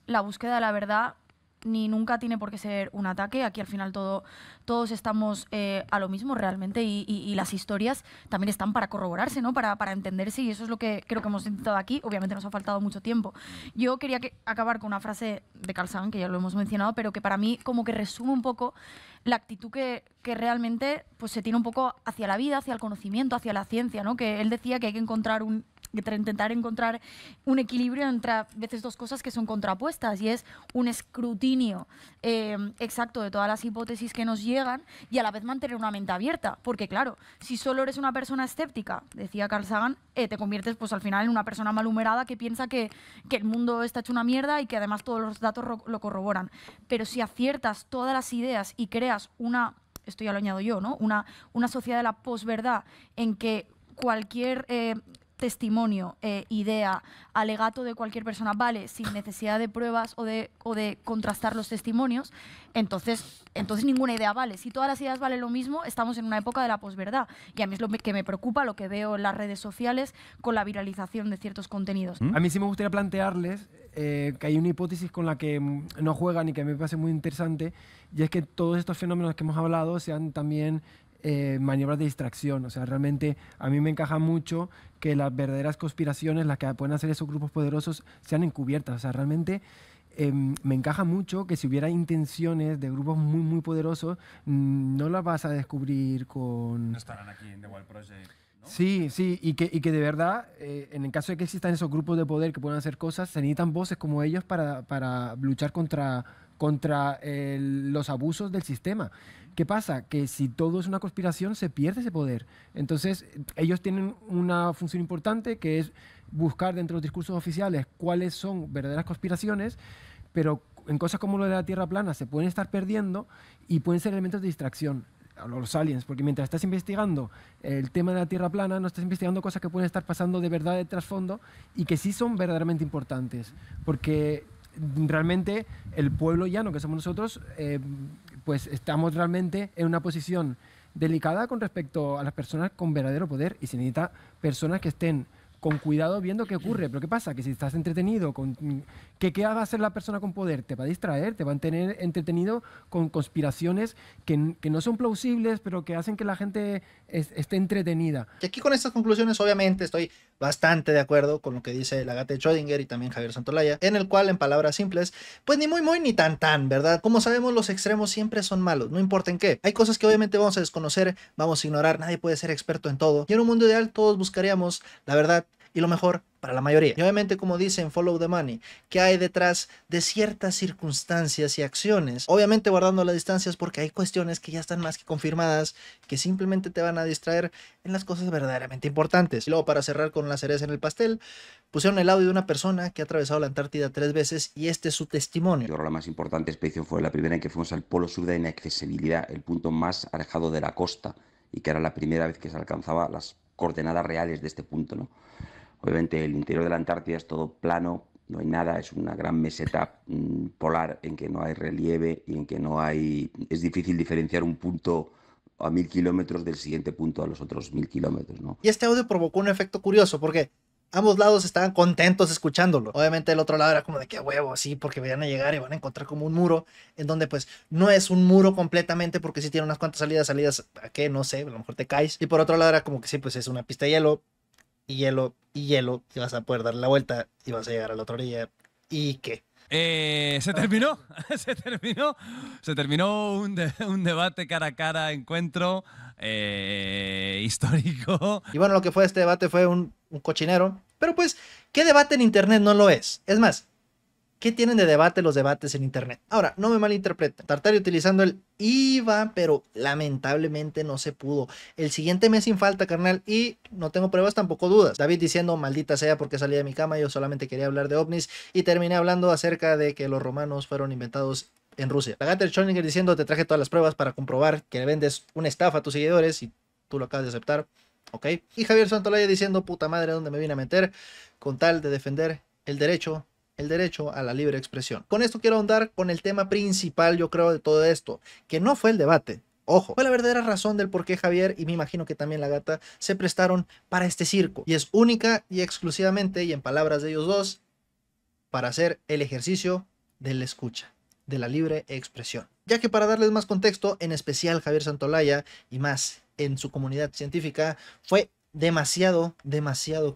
la búsqueda de la verdad ni nunca tiene por qué ser un ataque. Aquí al final todos estamos a lo mismo realmente, y las historias también están para corroborarse, ¿no? Para entenderse, y eso es lo que creo que hemos intentado aquí. Obviamente nos ha faltado mucho tiempo. Yo quería acabar con una frase de Carl Sagan, que ya lo hemos mencionado, pero que para mí como que resume un poco la actitud que realmente pues, se tiene un poco hacia la vida, hacia el conocimiento, hacia la ciencia, ¿no? Que él decía que hay que intentar encontrar un equilibrio entre a veces 2 cosas que son contrapuestas, y es un escrutinio exacto de todas las hipótesis que nos llegan, y a la vez mantener una mente abierta, porque claro, si solo eres una persona escéptica, decía Carl Sagan, te conviertes pues al final en una persona malhumorada que piensa que el mundo está hecho una mierda y que además todos los datos lo corroboran. Pero si aciertas todas las ideas y creas esto ya lo añado yo, ¿no? Una sociedad de la posverdad en que cualquier testimonio, idea, alegato de cualquier persona vale sin necesidad de pruebas o de contrastar los testimonios, entonces ninguna idea vale. Si todas las ideas valen lo mismo, estamos en una época de la posverdad. Y a mí es lo que me preocupa, lo que veo en las redes sociales con la viralización de ciertos contenidos. A mí sí me gustaría plantearles que hay una hipótesis con la que no juegan y que me parece muy interesante, y es que todos estos fenómenos que hemos hablado sean también maniobras de distracción. O sea, realmente a mí me encaja mucho que las verdaderas conspiraciones, las que pueden hacer esos grupos poderosos, sean encubiertas. O sea, realmente me encaja mucho que si hubiera intenciones de grupos muy, muy poderosos, no las vas a descubrir con... No estarán aquí en The Wild Project. Sí, sí, y que de verdad, en el caso de que existan esos grupos de poder que puedan hacer cosas, se necesitan voces como ellos para luchar contra los abusos del sistema. ¿Qué pasa? Que si todo es una conspiración, se pierde ese poder. Entonces, ellos tienen una función importante, que es buscar dentro de los discursos oficiales cuáles son verdaderas conspiraciones, pero en cosas como lo de la Tierra plana se pueden estar perdiendo y pueden ser elementos de distracción. Los aliens, porque mientras estás investigando el tema de la Tierra plana, no estás investigando cosas que pueden estar pasando de verdad de trasfondo y que sí son verdaderamente importantes, porque realmente el pueblo llano que somos nosotros, pues estamos realmente en una posición delicada con respecto a las personas con verdadero poder, y se necesita personas que estén con cuidado viendo qué ocurre. Pero ¿qué pasa? Que si estás entretenido, ¿qué va a hacer la persona con poder? Te va a distraer, te va a tener entretenido con conspiraciones que no son plausibles, pero que hacen que la gente esté entretenida. Y aquí con estas conclusiones obviamente estoy bastante de acuerdo con lo que dice la Gata de Schrödinger y también Javier Santolaya, en el cual, en palabras simples, pues ni muy muy ni tan tan, ¿verdad? Como sabemos, los extremos siempre son malos, no importa en qué. Hay cosas que obviamente vamos a desconocer, vamos a ignorar, nadie puede ser experto en todo, y en un mundo ideal todos buscaríamos la verdad y lo mejor para la mayoría. Y obviamente, como dicen Follow the Money, que hay detrás de ciertas circunstancias y acciones, obviamente guardando las distancias, porque hay cuestiones que ya están más que confirmadas, que simplemente te van a distraer en las cosas verdaderamente importantes. Y luego, para cerrar con la cereza en el pastel, pusieron el audio de una persona que ha atravesado la Antártida 3 veces, y este es su testimonio. Yo creo que la más importante expedición fue la primera en que fuimos al polo sur de inaccesibilidad, el punto más alejado de la costa y que era la primera vez que se alcanzaba las coordenadas reales de este punto, ¿no? Obviamente el interior de la Antártida es todo plano, no hay nada, es una gran meseta polar en que no hay relieve y en que no hay... Es difícil diferenciar un punto a 1000 kilómetros del siguiente punto a los otros 1000 kilómetros, ¿no? Y este audio provocó un efecto curioso porque ambos lados estaban contentos escuchándolo. Obviamente el otro lado era como de que huevo, sí, porque vayan a llegar y van a encontrar como un muro en donde pues no es un muro completamente porque sí tiene unas cuantas salidas a qué, no sé, a lo mejor te caes. Y por otro lado era como que sí, pues es una pista de hielo y hielo y hielo y vas a poder darle la vuelta y vas a llegar a la otra orilla. ¿Y qué? Se terminó, se terminó un debate cara a cara, encuentro histórico. Y bueno, lo que fue este debate fue un cochinero. Pero pues, ¿qué debate en internet no lo es? Es más, ¿qué tienen de debate los debates en internet? Ahora, no me malinterpreten. Tartari utilizando el IVA, pero lamentablemente no se pudo. El siguiente mes sin falta, carnal, y no tengo pruebas, tampoco dudas. David diciendo, maldita sea porque salí de mi cama, yo solamente quería hablar de ovnis, y terminé hablando acerca de que los romanos fueron inventados en Rusia. Lagater Schoninger diciendo, te traje todas las pruebas para comprobar que le vendes una estafa a tus seguidores, y tú lo acabas de aceptar. ¿Ok? Y Javier Santolaya diciendo, puta madre, ¿dónde me vine a meter? Con tal de defender el derecho a la libre expresión. Con esto quiero ahondar con el tema principal, yo creo, de todo esto, que no fue el debate. Ojo, fue la verdadera razón del por qué Javier, y me imagino que también la gata, se prestaron para este circo. Y es única y exclusivamente, y en palabras de ellos dos, para hacer el ejercicio de la escucha, de la libre expresión. Ya que para darles más contexto, en especial Javier Santolaya, y más en su comunidad científica, fue demasiado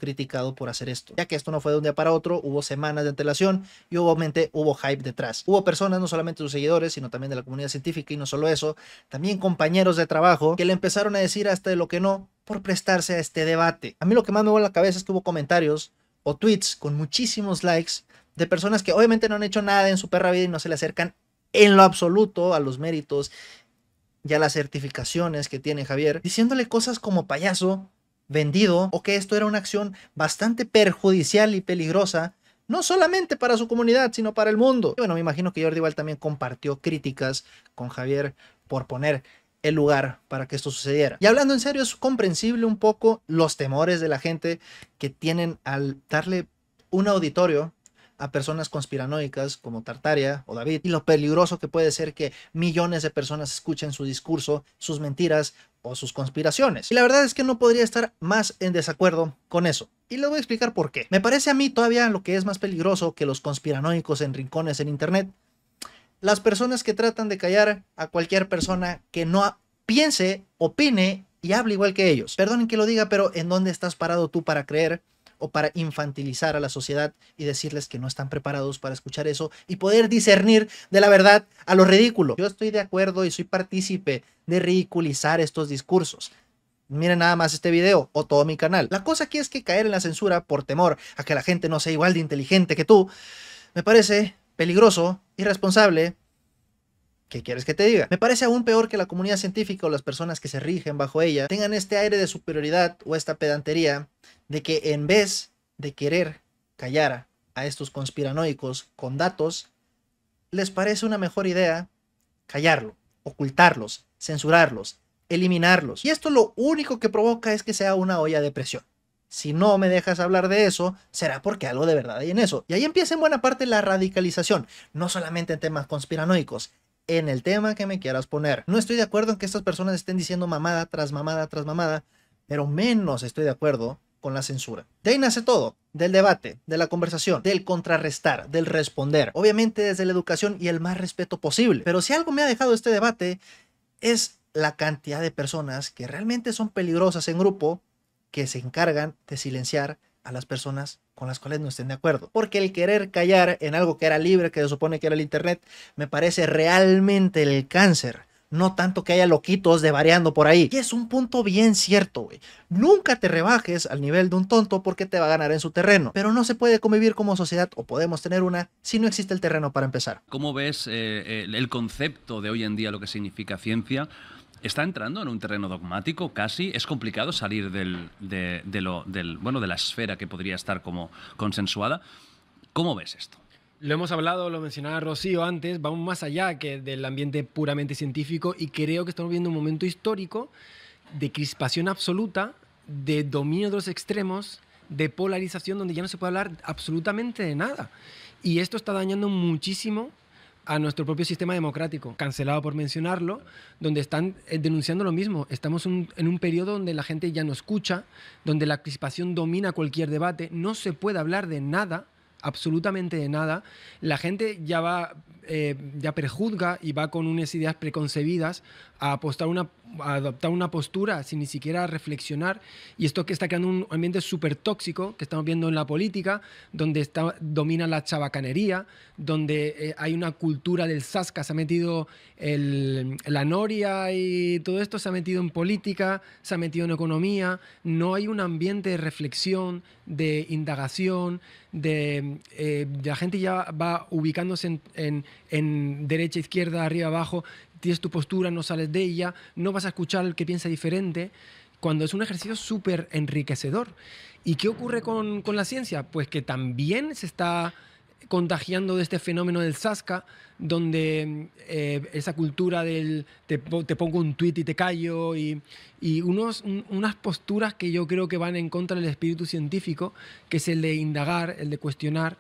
criticado por hacer esto, ya que esto no fue de un día para otro, hubo semanas de antelación y obviamente hubo hype detrás. Hubo personas, no solamente sus seguidores, sino también de la comunidad científica, y no solo eso, también compañeros de trabajo que le empezaron a decir hasta de lo que no por prestarse a este debate. A mí lo que más me vuela la cabeza es que hubo comentarios o tweets con muchísimos likes de personas que obviamente no han hecho nada en su perra vida y no se le acercan en lo absoluto a los méritos y a las certificaciones que tiene Javier, diciéndole cosas como payaso, vendido, o que esto era una acción bastante perjudicial y peligrosa, no solamente para su comunidad, sino para el mundo. Y bueno, me imagino que Jordi igual también compartió críticas con Javier por poner el lugar para que esto sucediera. Y hablando en serio, es comprensible un poco los temores de la gente que tienen al darle un auditorio a personas conspiranoicas como Tartaria o David, y lo peligroso que puede ser que millones de personas escuchen su discurso, sus mentiras o sus conspiraciones. Y la verdad es que no podría estar más en desacuerdo con eso. Y les voy a explicar por qué. Me parece a mí todavía lo que es más peligroso que los conspiranoicos en rincones en internet. Las personas que tratan de callar a cualquier persona que no piense, opine y hable igual que ellos. Perdonen que lo diga, pero ¿en dónde estás parado tú para creer o para infantilizar a la sociedad y decirles que no están preparados para escuchar eso y poder discernir de la verdad a lo ridículo? Yo estoy de acuerdo y soy partícipe de ridiculizar estos discursos. Miren nada más este video o todo mi canal. La cosa aquí es que caer en la censura por temor a que la gente no sea igual de inteligente que tú me parece peligroso, irresponsable. ¿Qué quieres que te diga? Me parece aún peor que la comunidad científica o las personas que se rigen bajo ella tengan este aire de superioridad o esta pedantería de que en vez de querer callar a estos conspiranoicos con datos, les parece una mejor idea callarlo, ocultarlos, censurarlos, eliminarlos. Y esto lo único que provoca es que sea una olla de presión. Si no me dejas hablar de eso, será porque algo de verdad hay en eso. Y ahí empieza en buena parte la radicalización, no solamente en temas conspiranoicos, en el tema que me quieras poner. No estoy de acuerdo en que estas personas estén diciendo mamada tras mamada tras mamada, pero menos estoy de acuerdo con la censura. De ahí nace todo, del debate, de la conversación, del contrarrestar, del responder. Obviamente desde la educación y el más respeto posible. Pero si algo me ha dejado este debate es la cantidad de personas que realmente son peligrosas en grupo, que se encargan de silenciar a las personas con las cuales no estén de acuerdo. Porque el querer callar en algo que era libre, que se supone que era el internet, me parece realmente el cáncer. No tanto que haya loquitos de variando por ahí. Y es un punto bien cierto, güey. Nunca te rebajes al nivel de un tonto porque te va a ganar en su terreno. Pero no se puede convivir como sociedad, o podemos tener una, si no existe el terreno para empezar. ¿Cómo ves el concepto de hoy en día, lo que significa ciencia? ¿Está entrando en un terreno dogmático casi? ¿Es complicado salir de la esfera que podría estar como consensuada? ¿Cómo ves esto? Lo hemos hablado, lo mencionaba Rocío antes, vamos más allá que del ambiente puramente científico y creo que estamos viendo un momento histórico de crispación absoluta, de dominio de los extremos, de polarización, donde ya no se puede hablar absolutamente de nada. Y esto está dañando muchísimo a nuestro propio sistema democrático. Cancelado por mencionarlo, donde están denunciando lo mismo. Estamos en un periodo donde la gente ya no escucha, donde la crispación domina cualquier debate, no se puede hablar de nada, absolutamente de nada. La gente ya va, ya prejuzga y va con unas ideas preconcebidas a adoptar una postura sin ni siquiera reflexionar, y esto que está creando un ambiente súper tóxico que estamos viendo en la política, donde domina la chabacanería, donde hay una cultura del zasca, se ha metido la noria y todo esto se ha metido en política, se ha metido en economía, no hay un ambiente de reflexión, de indagación, la gente ya va ubicándose en derecha, izquierda, arriba, abajo, tienes tu postura, no sales de ella, no vas a escuchar al que piensa diferente, cuando es un ejercicio súper enriquecedor. ¿Y qué ocurre con la ciencia? Pues que también se está contagiando de este fenómeno del zasca, donde esa cultura del te pongo un tuit y te callo, y unas posturas que yo creo que van en contra del espíritu científico, que es el de indagar, el de cuestionar,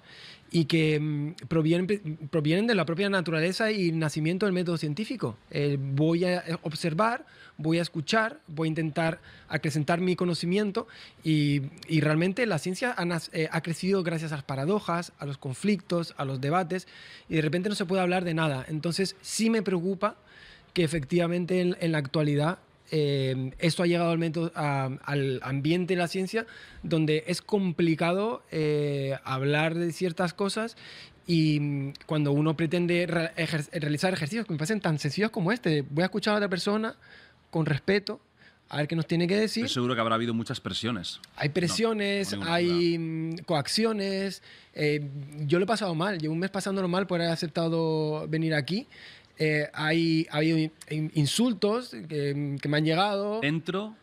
y que provienen de la propia naturaleza y nacimiento del método científico. Voy a observar, voy a escuchar, voy a intentar acrecentar mi conocimiento, y realmente la ciencia ha crecido gracias a las paradojas, a los conflictos, a los debates, y de repente no se puede hablar de nada. Entonces sí me preocupa que efectivamente en la actualidad esto ha llegado al ambiente de la ciencia, donde es complicado hablar de ciertas cosas, y cuando uno pretende realizar ejercicios que me parecen tan sencillos como este, voy a escuchar a otra persona con respeto, a ver qué nos tiene que decir. Estoy seguro que habrá habido muchas presiones. Hay presiones, hay coacciones. Yo lo he pasado mal, llevo un mes pasándolo mal por haber aceptado venir aquí. Ha habido insultos que me han llegado. Dentro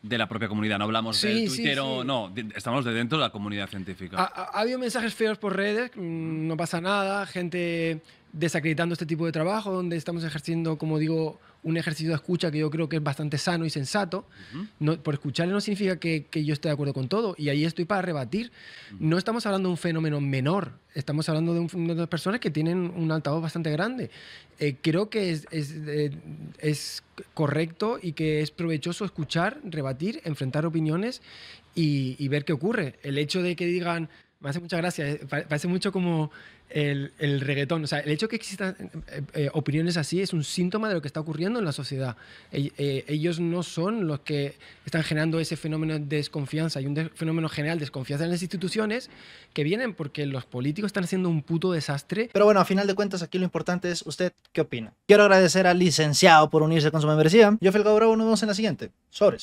de la propia comunidad, no hablamos del tuitero, no, estamos de dentro de la comunidad científica. Ha habido mensajes feos por redes, no pasa nada, gente desacreditando este tipo de trabajo, donde estamos ejerciendo, como digo, un ejercicio de escucha que yo creo que es bastante sano y sensato. Por escucharle no significa que yo esté de acuerdo con todo, y ahí estoy para rebatir. No estamos hablando de un fenómeno menor, estamos hablando de personas que tienen un altavoz bastante grande. Creo que es correcto y que es provechoso escuchar, rebatir, enfrentar opiniones y ver qué ocurre. El hecho de que digan, me hace mucha gracia, parece mucho como el reggaetón. O sea, el hecho de que existan opiniones así es un síntoma de lo que está ocurriendo en la sociedad. Ellos no son los que están generando ese fenómeno de desconfianza. Hay un fenómeno general de desconfianza en las instituciones que vienen porque los políticos están haciendo un puto desastre. Pero bueno, a final de cuentas, aquí lo importante es usted qué opina. Quiero agradecer al licenciado por unirse con su membresía. Yo fui el Gabo Bravo, nos vemos en la siguiente. Sobres.